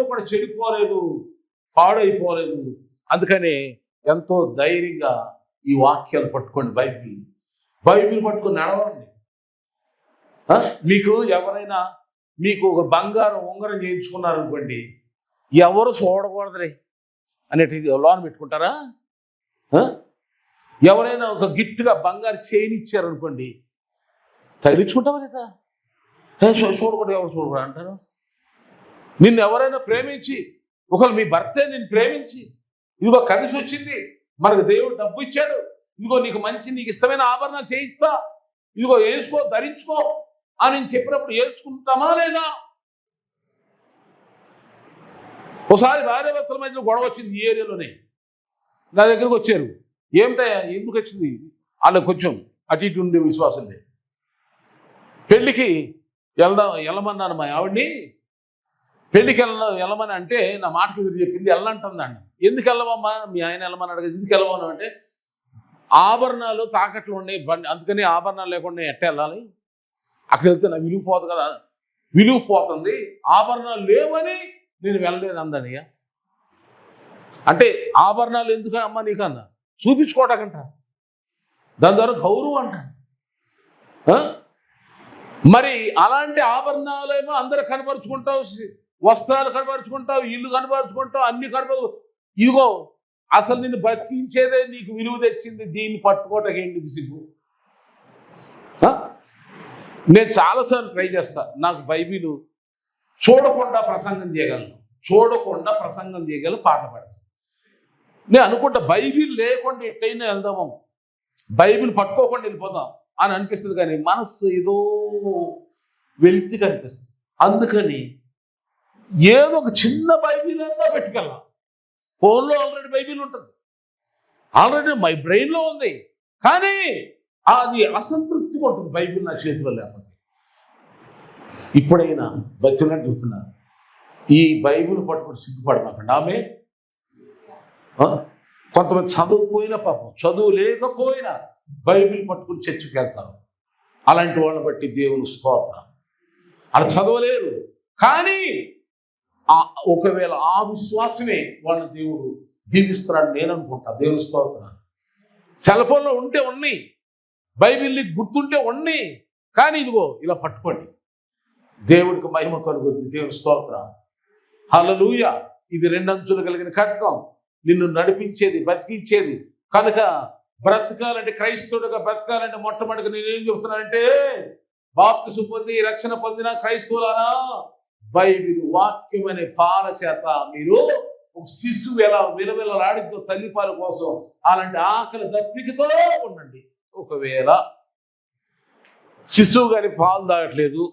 Speaker 1: కూడా చెడిపోలేదు, పాడైపోలేదు. అందుకని ఎంతో ధైర్యంగా ఈ వాక్యాలు పట్టుకోండి. బైబిల్ పట్టుకొని నడవండి. మీకు ఎవరైనా ఒక బంగారం ఉంగరం చేయించుకున్నారనుకోండి, ఎవరు చూడకూడదులే అనేటిది లోన్ పెట్టుకుంటారా? ఎవరైనా ఒక గిట్టుగా బంగారు చైన్ ఇచ్చారనుకోండి, తగిలించుకుంటావా లేదా? చూడకూడదు, ఎవరు చూడకూడదు అంటారు. నిన్ను ఎవరైనా ప్రేమించి, ఒకవేళ మీ భర్తే నిన్ను ప్రేమించి, ఇదిగో కలిసి వచ్చింది, మనకు దేవుడు డబ్బు ఇచ్చాడు, ఇదిగో నీకు నీకు ఇష్టమైన ఆభరణాలు చేయిస్తా, ఇదిగో వేసుకో, ధరించుకో అని చెప్పినప్పుడు వేసుకుంటామా లేదా? ఒకసారి భార్యాభర్తల మధ్యలో గొడవ వచ్చింది ఈ ఏరియాలోనే. నా దగ్గరకు వచ్చారు. ఏమిటయ్యా, ఎందుకు వచ్చింది? వాళ్ళకి కొంచెం అటు ఇటు ఉండే విశ్వాసం లేదు. పెళ్ళికి వెళ్ళమన్నాను మా ఆవిడ్ని. పెళ్ళికి వెళ్ళమని అంటే నా మాటకు ఎదురు చెప్పింది, వెళ్ళంటుందండి. ఎందుకు వెళ్ళవమ్మా, మీ ఆయన వెళ్ళమని అడగదు, ఎందుకు వెళ్ళమను అంటే, ఆభరణాలు తాకట్లు ఉన్నాయి బండి, అందుకని ఆభరణాలు లేకుండా ఎట్ట వెళ్ళాలి, అక్కడ వెళ్తే నా విలువ పోదు కదా, విలువ పోతుంది, ఆభరణాలు లేవని నేను వెళ్ళలేదు అందనయ్య. అంటే ఆభరణాలు ఎందుకు అమ్మ నీకన్నా, చూపించుకోవటాకంట, దాని ద్వారా గౌరవం అంట. మరి అలాంటి ఆభరణాలేమో అందరూ కనపరుచుకుంటావు, వస్త్రాలు కనపరుచుకుంటావు, ఇల్లు కనపరుచుకుంటావు, అన్ని ఇదిగో అసలు నిన్ను బతికించేదే నీకు విలువ తెచ్చింది, దీన్ని పట్టుకోవటానికి ఏంటి సిగ్గు? నేను చాలాసార్లు ట్రై చేస్తా, నాకు బైబిల్ చూడకుండా ప్రసంగం చేయగలను, చూడకుండా ప్రసంగం చేయగలను, పాట పాడతాను. నేను అనుకుంటా బైబిల్ లేకుండా ఎట్టయినా వెళ్దాము, బైబిల్ పట్టుకోకుండా వెళ్ళిపోదాం అని అనిపిస్తుంది, కానీ మనస్సు ఏదో వెళ్తి కనిపిస్తుంది. అందుకని ఏదో ఒక చిన్న బైబిల్ అన్నా పెట్టుకెళ్ళాం. ఫోన్లో ఆల్రెడీ బైబిల్ ఉంటుంది, ఆల్రెడీ మై బ్రెయిన్లో ఉంది, కానీ అది అసంతృప్తిగా ఉంటుంది బైబిల్ నా చేతిలో లేకపోతే. ఇప్పుడైనా బతున్నట్టు చూస్తున్నారు, ఈ బైబిల్ పట్టుకుని సిగ్గుపడమాకండి. ఆమె కొంతమంది చదువుపోయినా, పాపం చదువు లేకపోయినా బైబిల్ పట్టుకుని చర్చికి వెళ్తారు. అలాంటి వాళ్ళని బట్టి దేవుని స్తోత్రం. అలా చదవలేరు, కానీ ఒకవేళ ఆ విశ్వాసమే వాళ్ళని దేవుడు దీవిస్తున్నాడు నేను అనుకుంటా. దేవుని స్తోత్రం. సెల్ఫోన్లో ఉంటే ఉన్నాయి, బైబిల్ని గుర్తుంటే ఉన్నాయి, కానీ ఇదిగో ఇలా పట్టుకోండి, దేవుడికి మహిమ కలుగుద్ది. దేవుని స్తోత్రం. హల్లెలూయా. ఇది 2 అంచులు కలిగిన ఖడ్గం, నిన్ను నడిపించేది, బతికించేది. కనుక బ్రతకాలంటే, క్రైస్తవుడిగా బ్రతకాలంటే మొట్టమొదటిగా నేనేం చెప్తున్నానంటే, బాప్తిసం పొంది రక్షణ పొందిన క్రైస్తవులారా, బైబిల్ వాక్యం అనే పాల చేత మీరు ఒక శిశువు ఎలా విలవిలలాడితో తల్లిపాల కోసం అలాంటి ఆకలి దప్పికతో ఉండండి. ఒకవేళ శిశువు గారి పాలు తాగట్లేదు,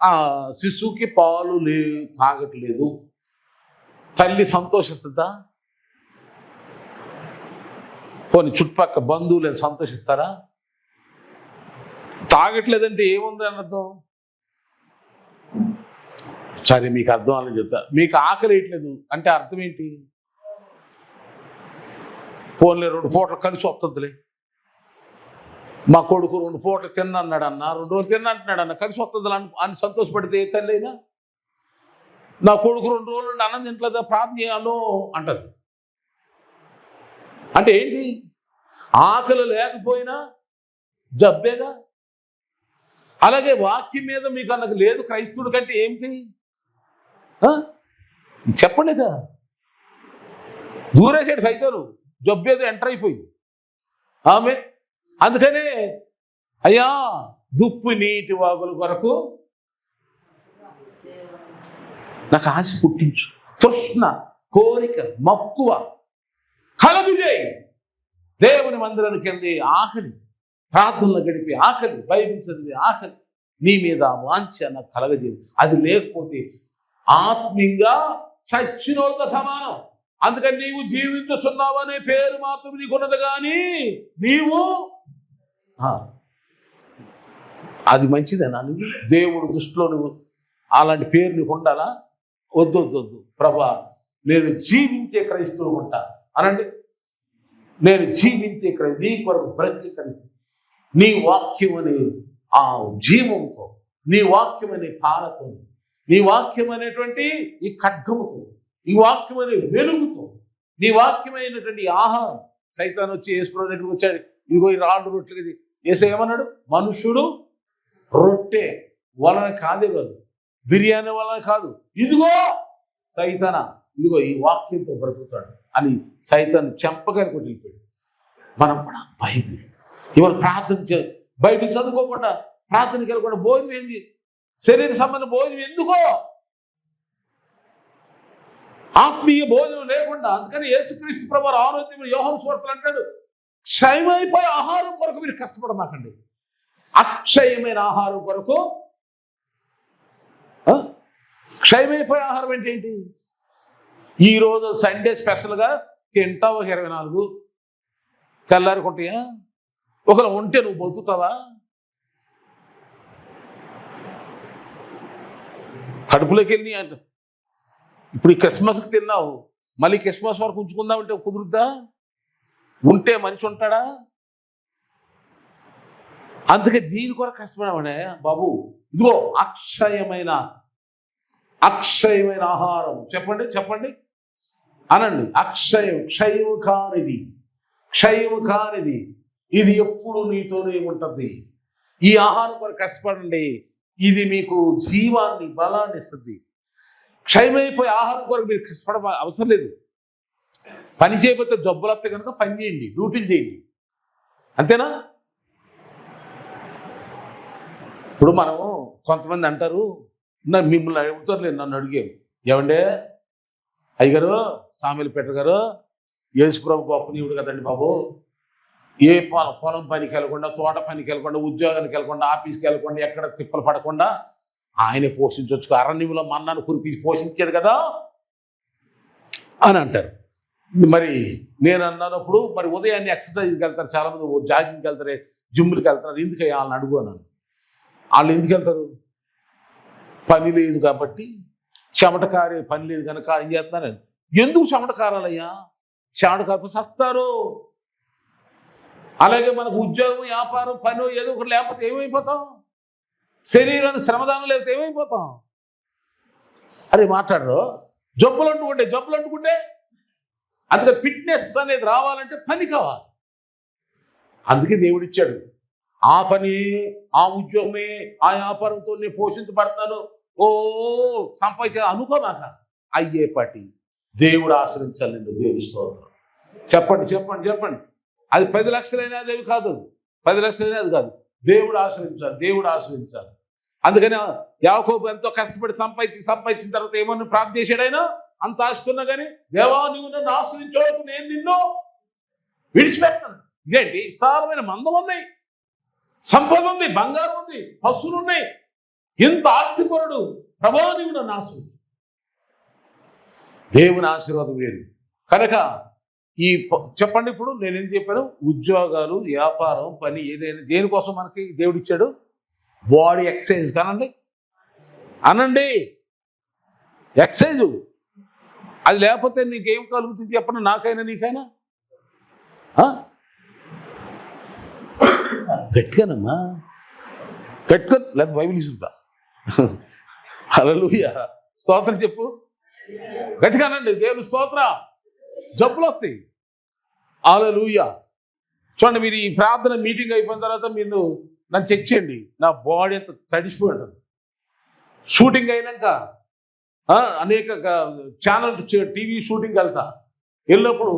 Speaker 1: ఆ శిశువుకి పాలు తాగట్లేదు, తల్లి సంతోషిస్తుందా? పోనీ చుట్టుపక్కల బంధువులు సంతోషిస్తారా? తాగట్లేదంటే ఏముంది అర్థం? సరే, మీకు అర్థం అని చెప్తా. మీకు ఆకలి వేయట్లేదు అంటే అర్థం ఏంటి? పోన్లే 2 పూటలు కలిసి వస్తుందిలే, మా కొడుకు 2 పూటలు తిన్నాడు అన్న, 2 రోజులు తిన్నా అంటున్నాడు అన్న, కలిసి వస్తుంది అని సంతోషపడితే ఏ తల్లి అయినా, నా కొడుకు 2 రోజులు అన్నం తింటలేదా, ప్రార్థన చేయాలో అంటది. అంటే ఏంటి? ఆకలి లేకపోయినా జబ్బేగా. అలాగే వాక్యం మీద మీకు అన్నది లేదు క్రైస్తవుడి కంటే ఏమిటి చెప్పండిగా. దూరేసాడు సైతాను, జబ్బేదో ఎంటర్ అయిపోయింది ఆమె. అందుకనే అయ్యా దుప్పు నీటి వాగుల కొరకు నాకు ఆశ పుట్టించు, తృష్ణ, కోరిక, మక్కువ కలగుజేయి. దేవుని మందిరానికి వెళ్ళి ఆకలి, ప్రార్థనలు గడిపి ఆకలి, బైబిల్ చదివి ఆకలి, నీ మీద వాంఛ నాకు కలగజేయి. అది లేకపోతే ఆత్మీయంగా చచ్చినోళ్ళతో సమానం. అందుకని నీవు జీవించుతున్నావు అనే పేరు మాత్రం నీకున్నది, కానీ నీవు అది మంచిదేనా? నువ్వు దేవుడు దృష్టిలో నువ్వు అలాంటి పేరు నీకు ఉండాలా? వద్దు వద్దు వద్దు ప్రభా, నేను జీవించే క్రైస్తవుడు ఉంటా అనండి. నేను జీవించే నీ కొరకు బ్రతికే నీ వాక్యం అనే ఆ జీవంతో, నీ వాక్యం అనే పాలతో, నీ వాక్యం అనేటువంటి ఈ ఖడ్గముతో, ఈ వాక్యం అనే వెలుగుతో, నీ వాక్యమైనటువంటి ఆహారం. సైతాన్ వచ్చి యేసుప్రభువు దగ్గరికి వచ్చాడు, ఇదిగో ఈ రాళ్ళు రొట్టెలు. యేసు ఏమన్నాడు? మనుషుడు రొట్టె వలన కాదే కాదు, బిర్యానీ వలన కాదు, ఇదిగో సైతానా, ఇదిగో ఈ వాక్యంతో బ్రతుకుతాడు అని సైతాన్ని చెంపగా కొట్టిపోయాడు. మనం కూడా బైబిల్ ఇవాళ బైబిల్ చదువుకోకుండా ప్రార్థనకి వెళ్ళకుండా భోజనం ఏంది? శరీర సంబంధ భోజనం ఎందుకో? ఆత్మీయ భోజనం లేకుండా. అందుకని యేసుక్రీస్తు ప్రభువు ఆరోగ్యం యోహాను సువార్తలో అంటాడు, క్షయమైపోయే ఆహారం కొరకు మీరు కష్టపడమాకండి, అక్షయమైన ఆహారం కొరకు. క్షయమైపోయే ఆహారం ఏంటి? ఈరోజు సండే స్పెషల్గా తింటావు 24 తెల్లారుకుంటాయా? ఒకవేళ ఉంటే నువ్వు బతుకుతావా? కడుపులోకి వెళ్ళి అంట. ఇప్పుడు ఈ క్రిస్మస్కి తిన్నావు, మళ్ళీ క్రిస్మస్ వరకు ఉంచుకుందాం అంటే కుదురుద్దా? ఉంటే మనిషి ఉంటాడా? అందుకే దీని కొరకు కష్టపడమనే బాబు. ఇదిగో అక్షయమైన ఆహారం. చెప్పండి అనండి. క్షయము కానిది ఇది ఎప్పుడు నీతోనే ఉంటుంది. ఈ ఆహారం కొరకు కష్టపడండి, ఇది మీకు జీవాన్ని బలాన్ని ఇస్తుంది. క్షయమైపోయే ఆహారం కొరకు మీరు కష్టపడ అవసరం లేదు. పని చేయకపోతే జబ్బులు వస్తే కనుక పని చేయండి, డ్యూటీలు చేయండి, అంతేనా? ఇప్పుడు మనము కొంతమంది అంటారు, మిమ్మల్ని అడుగుతారు, లేదు నన్ను అడిగాను, ఏమండే అయ్యగారు సామెలు పెట్టగారు, యేసుప్రభు గొప్ప దేవుడు కదండి బాబు, ఏ పొలం పనికి వెళ్ళకుండా, తోట పనికి వెళ్ళకుండా, ఉద్యోగానికి వెళ్ళకుండా, ఆఫీస్కి వెళ్ళకుండా, ఎక్కడ తిప్పలు పడకుండా ఆయనే పోషించవచ్చు, అరణ్యంలో మన్నాను కురిపించి పోషించాడు కదా అని అంటారు. మరి నేను అన్నప్పుడు, మరి ఉదయాన్నే ఎక్సర్సైజ్కి వెళ్తారు చాలామంది, జాగింగ్కి వెళ్తారు, జిమ్కి వెళ్తారు, ఎందుకు వాళ్ళని అడుగు అన్నాను. వాళ్ళు ఎందుకు వెళ్తారు? పని లేదు కాబట్టి, చెమట కారే పని లేదు కనుక ఏం చేస్తున్నారు. ఎందుకు చెమట కారాలయ్యా? చెమట కాకపోతే సస్తారు. అలాగే మనకు ఉద్యోగం, వ్యాపారం, పని ఏదో ఒకటి లేకపోతే ఏమైపోతాం? శరీరానికి శ్రమదానం లేకపోతే ఏమైపోతాం? అరే మాట్లాడరు. జబ్బులు అంటుకుంటే అందుకే ఫిట్నెస్ అనేది రావాలంటే పని కావాలి. అందుకే దేవుడిచ్చాడు. ఆ పని, ఆ ఉద్యోగమే, ఆ వ్యాపారంతో నేను పోషించబడతాను, సంపాదించ అనుకోమాక. అయ్యేపాటి దేవుడు ఆశ్రయించాలి నిన్ను. దేవుడి స్తోత్రం. చెప్పండి. అది 10 లక్షలైనా అదేవి కాదు, 10 లక్షలైనా అది కాదు. దేవుడు ఆశ్రయించాలి. అందుకని యాకోబు ఎంతో కష్టపడి సంపాదించిన తర్వాత ఏమన్నా ప్రార్థన చేశాడు ఆయన? అంత ఆస్తున్నా కానీ, దేవా నువ్వు నన్ను ఆశ్రయించోకు, నేను నిన్ను విడిచిపెట్టాను. ఇదేంటి? విస్తారమైన మందం ఉన్నాయి, సంపద ఉంది, బంగారం ఉంది, పశువులు ఉన్నాయి, ఇంత ఆస్తిపరుడు, ప్రభా నువ్వు నన్ను ఆశ్రయించు. దేవుని ఆశీర్వాదం వేరు కనుక చెప్పండి. ఇప్పుడు నేనేం చెప్పాను? ఉద్యోగాలు, వ్యాపారం, పని ఏదైనా దేనికోసం మనకి దేవుడు ఇచ్చాడు? బాడీ ఎక్సర్సైజ్ అనండి. ఎక్సర్సైజ్ అది లేకపోతే నీకేం కలుగుతుంది చెప్పండి, నాకైనా నీకైనా. గట్టిగానమ్మా, లేదా బైబిల్ చూద్దా. హల్లెలూయా, స్తోత్రం చెప్పు గట్టిగానండి. దేవుని స్తోత్ర. జబ్బులు వస్తాయి. హల్లెలూయా. చూడండి, మీరు ఈ ప్రార్థన మీటింగ్ అయిపోయిన తర్వాత మీరు నన్ను చెక్ చేయండి, నా బాడీ అంతా తడిసిపోయి ఉంటుంది. షూటింగ్ అయినాక అనేక ఛానల్ టీవీ షూటింగ్కి వెళ్ళినప్పుడు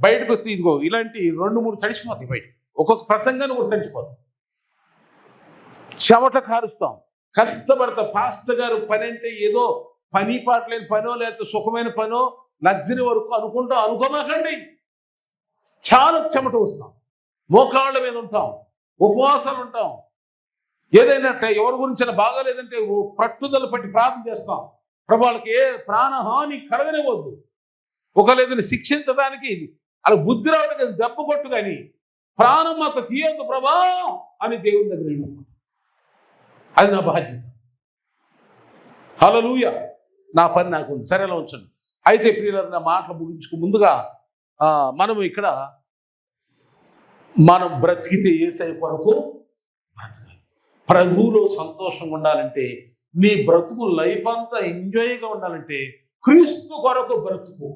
Speaker 1: బయటకు వస్తే ఇదిగో ఇలాంటి 2-3 తడిసిపోతాయి బయట. ఒక్కొక్క ప్రసంగాన్ని కూడా తడిసిపోతాం. చెమట కారుస్తాం, కష్టపడతాం. పాస్టర్ గారు పని అంటే ఏదో పని పాట లేని పనో, లేకపోతే సుఖమైన పనో, లగ్జరీ వరకు అనుకోమాకండి. చాలా చెమట వస్తాం, మోకాళ్ళ మీద ఉంటాం, ఉపవాసాలు ఉంటాం. ఏదైనా ఎవరి గురించి బాగాలేదంటే పట్టుదల పట్టి ప్రార్థన చేస్తాం. ప్రభావాలకి ఏ ప్రాణహాని కలగనివ్వద్దు. ఒకలేదని శిక్షించడానికి అలా బుద్ధి రావడానికి దెబ్బ కొట్టు, కానీ ప్రాణం మాత్ర తీయొద్దు ప్రభా అని దేవుని దగ్గర వెళ్ళిపోతాం. అది నా బాధ్యత. హల్లెలూయా. నా పని నాకు ఉంది, సరేలా ఉంచండి. అయితే ప్రియులారా, నా మాటలు ముగించుకు ముందుగా మనం ఇక్కడ బ్రతికితే యేసయ్య కొరకు బ్రతకాలి. ప్రభువులో సంతోషంగా ఉండాలంటే, నీ బ్రతుకు లైఫ్ అంతా ఎంజాయ్గా ఉండాలంటే క్రీస్తు కొరకు బ్రతుకు.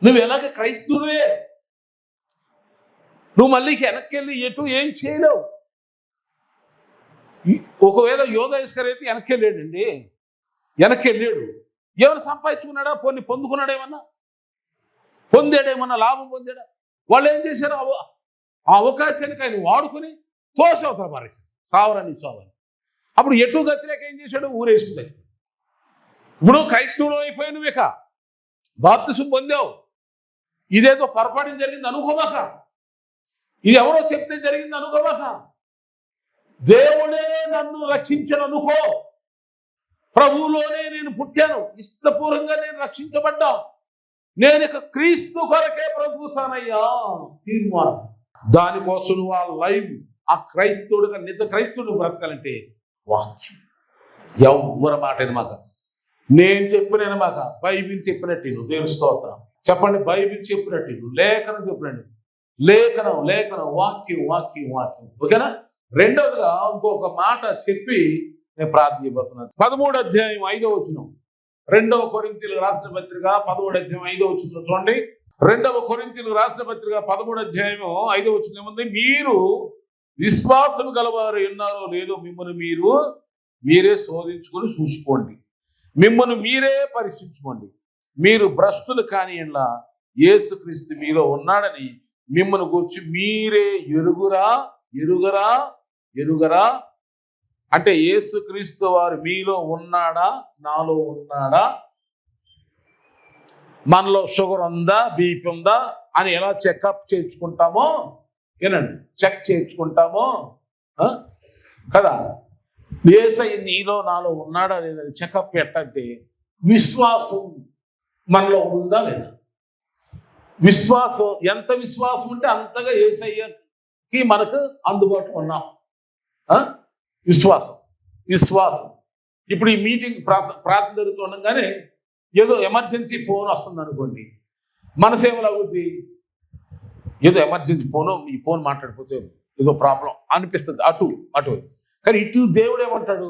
Speaker 1: నువ్వు ఎలాగ క్రైస్తవువే, నువ్వు మళ్ళీ వెనక్కి వెళ్ళి ఏం చేయలేవు. ఒకవేళ యోధా ఇస్కర్ అయితే వెనక్కి వెళ్ళాడండి, ఏమైనా సంపాదించుకున్నాడా? పొందుకున్నాడేమన్నా? లాభం పొందాడా? వాళ్ళు ఏం చేశారు? ఆ అవకాశానికి ఆయన వాడుకుని తోసవతల పారేశారు, సావరని సావని. అప్పుడు ఎటు గతిలేక ఏం చేశాడు? ఊరేసుకుంది. ఇప్పుడు క్రైస్తవుడు అయిపోయి నువ్వేక బాప్తిసం పొందావు, ఇదేదో పొరపాటు జరిగింది అనుకోమాక, ఇది ఎవరో చెప్తే జరిగింది అనుకోమాక. దేవుడే నన్ను రక్షించను అనుకో. ప్రభువులోనే నేను పుట్టాను, ఇష్టపూర్వంగా నేను రక్షించబడ్డా, నేను ఇక క్రీస్తు కొరకే బ్రతుకుతానయ్యా తీర్మానం. దానికోసం నువ్వు ఆ లైవ్, ఆ క్రైస్తవుడుగా నిజ క్రైస్తవుడు బ్రతకాలంటే వాక్యం. ఎవరి మాట మాక, నేను చెప్పినమాక, బైబిల్ చెప్పినట్టు నువ్వు. దేవుని స్తోత్రం చెప్పండి. బైబిల్ చెప్పినట్టు నువ్వు, లేఖనం చెప్పినట్టు, లేఖనం లేఖనం, వాక్యం వాక్యం వాక్యం. ఓకేనా? రెండవదిగా ఇంకొక మాట చెప్పి నేను ప్రార్థన చేయబోతున్నాను. 13వ అధ్యాయం 5వ వచనం, 2వ కొరింథీయులకు రాసిన పత్రిక 13వ అధ్యాయం 5వ వచనం చూడండి. 2వ కొరింథీయులకు రాసిన పత్రిక 13వ అధ్యాయం 5వ వచనం ఏముంది? మీరు విశ్వాసం గలవారు ఉన్నారో లేదో మిమ్మల్ని మీరే శోధించుకొని చూసుకోండి, మిమ్మల్ని మీరే పరీక్షించుకోండి. మీరు భ్రష్టులు కాని ఎడల యేసుక్రీస్తు మీలో ఉన్నాడని మిమ్మల్ని గూర్చి మీరే ఎరుగరా అంటే యేసుక్రీస్తు వారు మీలో ఉన్నాడా, నాలో ఉన్నాడా, మనలో షుగర్ ఉందా, బీపీ ఉందా అని ఎలా చెకప్ చేయించుకుంటామో, ఏనండి, చెక్ చేయించుకుంటామో కదా. యేసయ్య నీలో నాలో ఉన్నాడా లేదా చెకప్ ఎట్టంటే విశ్వాసం మనలో ఉందా లేదా. విశ్వాసం, ఎంత విశ్వాసం ఉంటే అంతగా యేసయ్యకి మనకు అందుబాటులో ఉన్నాం. విశ్వాసం. ఇప్పుడు ఈ మీటింగ్ ప్రార్థన జరుగుతుండగానే ఏదో ఎమర్జెన్సీ ఫోన్ వస్తుంది అనుకోండి, మనసేమలా అవుద్ది? ఏదో ఎమర్జెన్సీ ఈ ఫోన్ మాట్లాడిపోతే ఏదో ప్రాబ్లం అనిపిస్తుంది అటు. కానీ ఇటు దేవుడు ఏమంటాడు?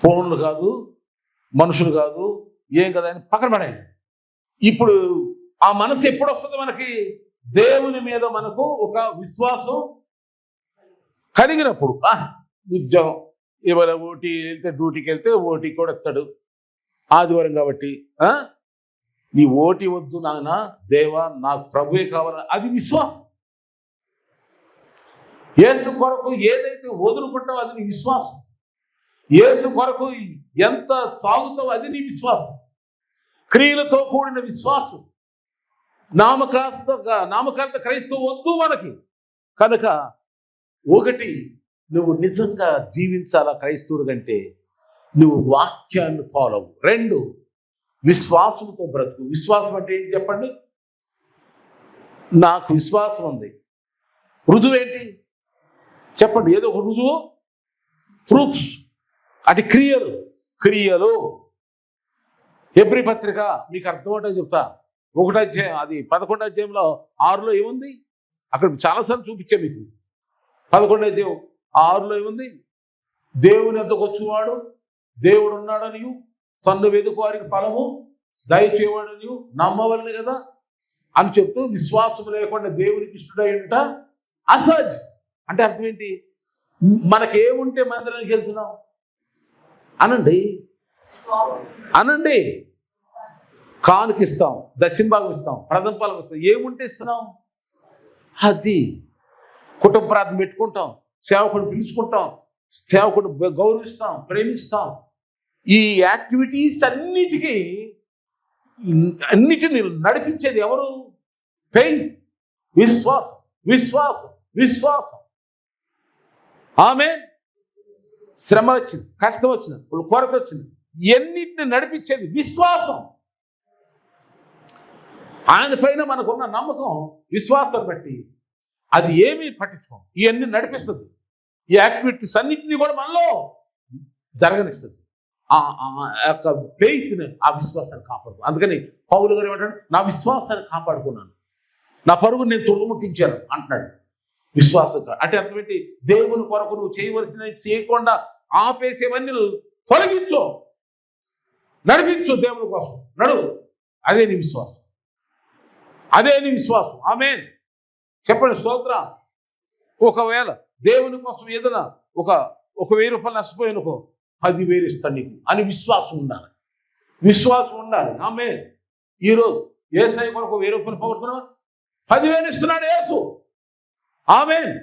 Speaker 1: ఫోన్లు కాదు, మనుషులు కాదు, ఏం కదా అని పక్కన పడేయండి. ఇప్పుడు ఆ మనసు ఎప్పుడు వస్తుంది మనకి? దేవుని మీద మనకు ఒక విశ్వాసం కలిగినప్పుడు. ఉద్యోగం ఇవాళ డ్యూటీకి వెళ్తే ఓటీ కూడా ఇస్తాడు ఆదివారం కాబట్టి, నీ ఓటీ వద్దు నాన్న, దేవా నాకు ప్రభువే కావాలని, అది విశ్వాసం. యేసు కొరకు ఏదైతే వదులుకుంటావో అది నీ విశ్వాసం. యేసు కొరకు ఎంత సాగుతావో అది నీ విశ్వాసం. క్రియలతో కూడిన విశ్వాసం. నామకార్థ క్రైస్తవ వద్దు మనకి. కనుక ఒకటి, నువ్వు నిజంగా జీవించాలా క్రైస్తవుడు కంటే నువ్వు వాక్యాన్ని ఫాలో అవ్వు. 2, విశ్వాసంతో బ్రతుకు. విశ్వాసం అంటే ఏంటి చెప్పండి? నాకు విశ్వాసం ఉంది, రుజువు ఏంటి చెప్పండి? ఏదో ఒక రుజువు, ప్రూఫ్స్. అంటే క్రియలు. హెబ్రీ పత్రిక మీకు అర్థమవుతా చెప్తా. 1వ అధ్యాయం, అది 11వ అధ్యాయంలో 6లో ఏముంది? అక్కడ చాలాసార్లు చూపించా మీకు. 11వ అధ్యాయం 6లో ఏముంది? దేవుని వద్దకు వచ్చేవాడు దేవుడు ఉన్నాడని, తన్ను వెదుకు వారికి ఫలము దయచేవాడని నమ్మవలని కదా అని చెప్తూ, విశ్వాసం లేకుండా దేవునికి ఇష్టడై ఉంట అసహజ్. అంటే అర్థం ఏంటి? మనకేముంటే మందిరానికి వెళ్తున్నాం అనండి. కానుకిస్తాం, దశంభాగం ఇస్తాం, ప్రథమ ఫలం ఇస్తాం. ఏముంటే ఇస్తున్నాం? అది. కుటుంబ ప్రార్థన పెట్టుకుంటాం, సేవకుడు పిలుచుకుంటాం, సేవకుడు గౌరవిస్తాం, ప్రేమిస్తాం. ఈ యాక్టివిటీస్ అన్నిటిని నడిపించేది ఎవరు? ఫెయిత్, విశ్వాసం. ఆమె శ్రమ వచ్చింది, కష్టం వచ్చింది, కొరత వచ్చింది, ఎన్నిటిని నడిపించేది విశ్వాసం. ఆయన పైన మనకున్న నమ్మకం, విశ్వాసం బట్టి అది ఏమీ పట్టించుకోం, ఇవన్నీ నడిపిస్తుంది. ఈ యాక్టివిటీస్ అన్నింటినీ కూడా మనలో జరగనిస్తుంది. ఆ యొక్క ఫెయిత్ని, ఆ విశ్వాసాన్ని కాపాడుకో. అందుకని పౌలు గారు ఏమంటాడు? నా విశ్వాసాన్ని కాపాడుకున్నాను, నా పరుగును నేను తుడుముట్టించాను అంటున్నాడు. విశ్వాసం అంటే అర్థం ఏంటి? దేవుని కొరకు నువ్వు చేయవలసినవి చేయకుండా ఆపేసేవన్నీ తొలగించు, నడిపించు, దేవుని కోసం నడువు. అదే నీ విశ్వాసం. ఆమేన్ చెప్పండి, స్తోత్ర. ఒకవేళ దేవుని కోసం ఏదైనా ఒక 1000 రూపాయలు నష్టపోయానుకో, 10,000 ఇస్తాను నీకు అని విశ్వాసం ఉండాలి. ఆమేన్. ఈరోజు యేసయ్య కొరకు 1000 రూపాయలు పోగొట్టుకున్నావా? 10,000 ఇస్తున్నాడు యేసు. ఆమేన్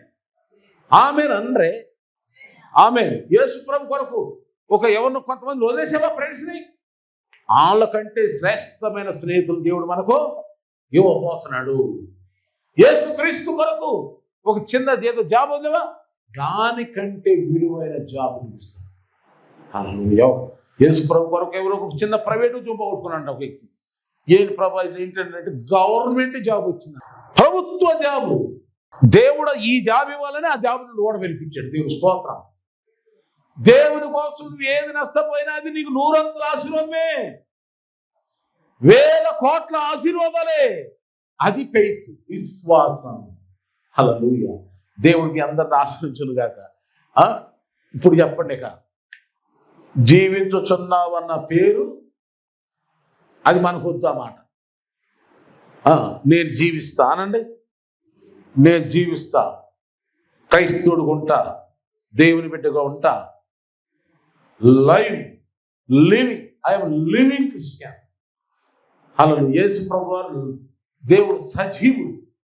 Speaker 1: ఆమేన్ అంటే ఆమేన్. యేసు ప్రభు కొరకు ఎవరిని కొంతమంది వదిలేసేవా ఫ్రెండ్స్ని? వాళ్ళకంటే శ్రేష్టమైన స్నేహితులు దేవుడు మనకు ఇవ్వబోతున్నాడు. యేసు క్రీస్తు కొరకు ఒక చిన్న ఏదో జాబ్ వదిలేవా, దానికంటే విలువైన జాబ్ ఇస్తాడు. యేసు ప్రభు కొరకు ఎవరో ఒక చిన్న ప్రైవేట్ ఉద్యోగం పోగొట్టుకున్నాడు ఒక వ్యక్తి. ఏంటి ప్రభా ఇది ఏంటంటే గవర్నమెంట్ జాబ్ వచ్చింది, ప్రభుత్వ జాబు. దేవుడు ఈ జాబ్ ఇవ్వాలని ఆ జాబ్ నుండి ఓడ వెలిపించాడు. దేవుడు స్తోత్రం. దేవుని కోసం నువ్వు ఏది నష్టపోయినా అది నీకు 100 ఆశీర్వాదమే, 1000 కోట్ల ఆశీర్వాదాలే. అది ఫెయిత్, విశ్వాసం. హల్లెలూయా. దేవుడికి అందరిని ఆశ్రయించును గాక. ఇప్పుడు చెప్పండి, జీవించుచున్నావన్న పేరు అది మనకు వద్దు మాట. నేను జీవిస్తా అనండి, నేను జీవిస్తా, క్రైస్తవుడిగా ఉంటా, దేవుని బిడ్డగా ఉంటా. Living I'm living Christian. Hallelujah. Yesu ప్రభు వారు దేవుడు సజీవుడు,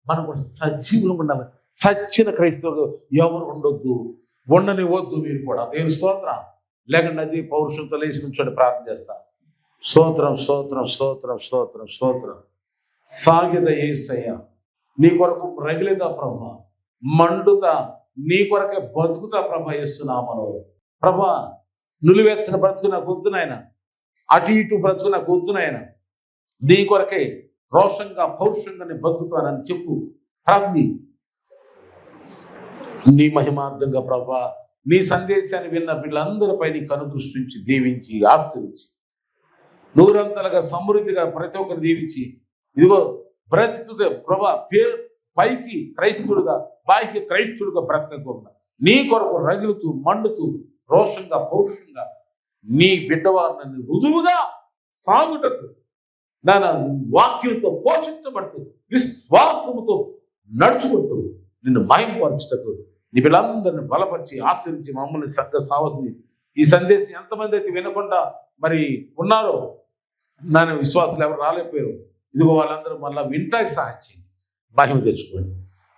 Speaker 1: మనం కూడా సజీవులు ఉండాలి. సచ్చిన క్రైస్తవులు ఎవరు ఉండొద్దు, ఉండనివద్దు మీరు కూడా. దేవుని స్తోత్రం. లేకుండా అది పౌరుషంతో లేచి నుంచోని ప్రార్థన చేస్తా. స్తోత్రం స్తోత్రం స్తోత్రం స్తోత్రం స్తోత్రం. సాగిద యేసయ్య, నీ కొరకు రగిలిదా ప్రభా, మండుతా నీ కొరకే బతుకుతా ప్రభా. యేసునామములో ప్రభా, నులివెచ్చని బ్రతుకు నాకు వద్దు నాయన, అటు ఇటు బ్రతుకు నాకు వద్దు నాయన, నీ కొరకే రోషంగా పౌరుషంగా నేను బతుకుతానని చెప్పు. ప్రార్థి. నీ మహిమార్థంగా ప్రభా, నీ సందేశాన్ని విన్న వీళ్ళందరిపై నీ కనుదృష్టించి దీవించి ఆశ్రయించి 100 సమృద్ధిగా ప్రతి ఒక్కరు దీవించి, ఇదిగో బ్రతుకుతే ప్రభా, పైకి క్రైస్తుడుగా బాయికి క్రైస్తుడుగా బ్రతకకుండా నీ కొరకు రగులుతూ మండుతూ రోషంగా పౌరుషంగా నీ బిడ్డవారిని రుజువుగా సాగుటకు నా వాక్యంతో పోషించబడుతూ విశ్వాసముతో నడుచుకుంటూ నిన్ను మహిమపరచుటకు నీ పిల్లలందరిని బలపరిచి ఆశ్రయించి మమ్మల్ని సావసింది. ఈ సందేశం ఎంతమంది అయితే వినకుండా మరి ఉన్నారో, నాన్న విశ్వాసాలు ఎవరు రాలేకపోయారు, ఇదిగో వాళ్ళందరూ మళ్ళీ వింటాకి సహాయం చేయండి, మహిమ తెచ్చుకోండి.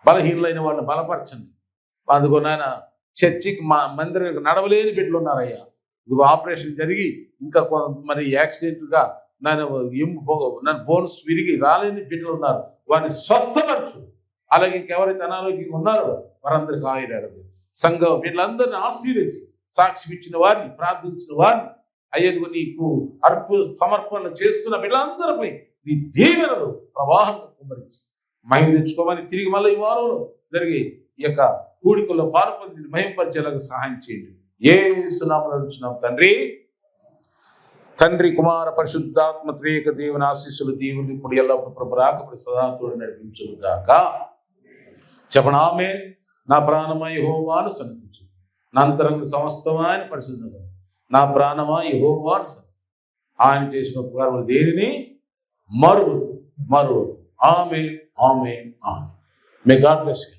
Speaker 1: బలహీనులైన వాళ్ళని బలపరచండి. అందుకో నాయన చర్చికి మందిరం నడవలేని బిడ్డలు ఉన్నారయ్యా. ఇదిగో ఆపరేషన్ జరిగి ఇంకా మరి యాక్సిడెంట్గా నన్ను బోన్స్ విరిగి రాలేని బిడ్డలు ఉన్నారు, వారిని స్వస్థపరచు. అలాగే ఇంకెవరైతే అనారోగ్యంగా ఉన్నారో వారందరికీ ఆయురారోగ్యం. సంఘం వీళ్ళందరినీ ఆశీర్వదించి సాక్షి ఇచ్చిన వారిని, ప్రార్థించిన వారిని అయ్యేదిగో నీకు సమర్పణలు చేస్తున్న వీళ్ళందరిపై నీ దీవెనలు ప్రవాహంగా కుమ్మరించి మహిమ తెచ్చుకోమని తిరిగి మళ్ళీ ఈ వారంలో జరిగే ఈ యొక్క కూడికల్లో పాల్పొంది మహిమపరిచేలాగా సహాయం చేయండి. యేసు నామములో అడుగుచున్నాం తండ్రి. తండ్రి కుమార పరిశుద్ధాత్మ త్రియేక దేవుని ఆశీస్సులు దీవుని ఇప్పుడు ఎల్లప్పుడు ప్రభు రాకప్పుడు సదాతోడు నడిపించును గాక. చెప్పండి ఆమేన్. నా ప్రాణమా యెహోవాను సన్నిధించు, నా అంతరంగ సమస్తమైన పరిశుద్ధత. నా ప్రాణమా యెహోవాను ఆయన చేసిన ఉపకారములు దేనిని మరువరు. Amen amen amen. May God bless you.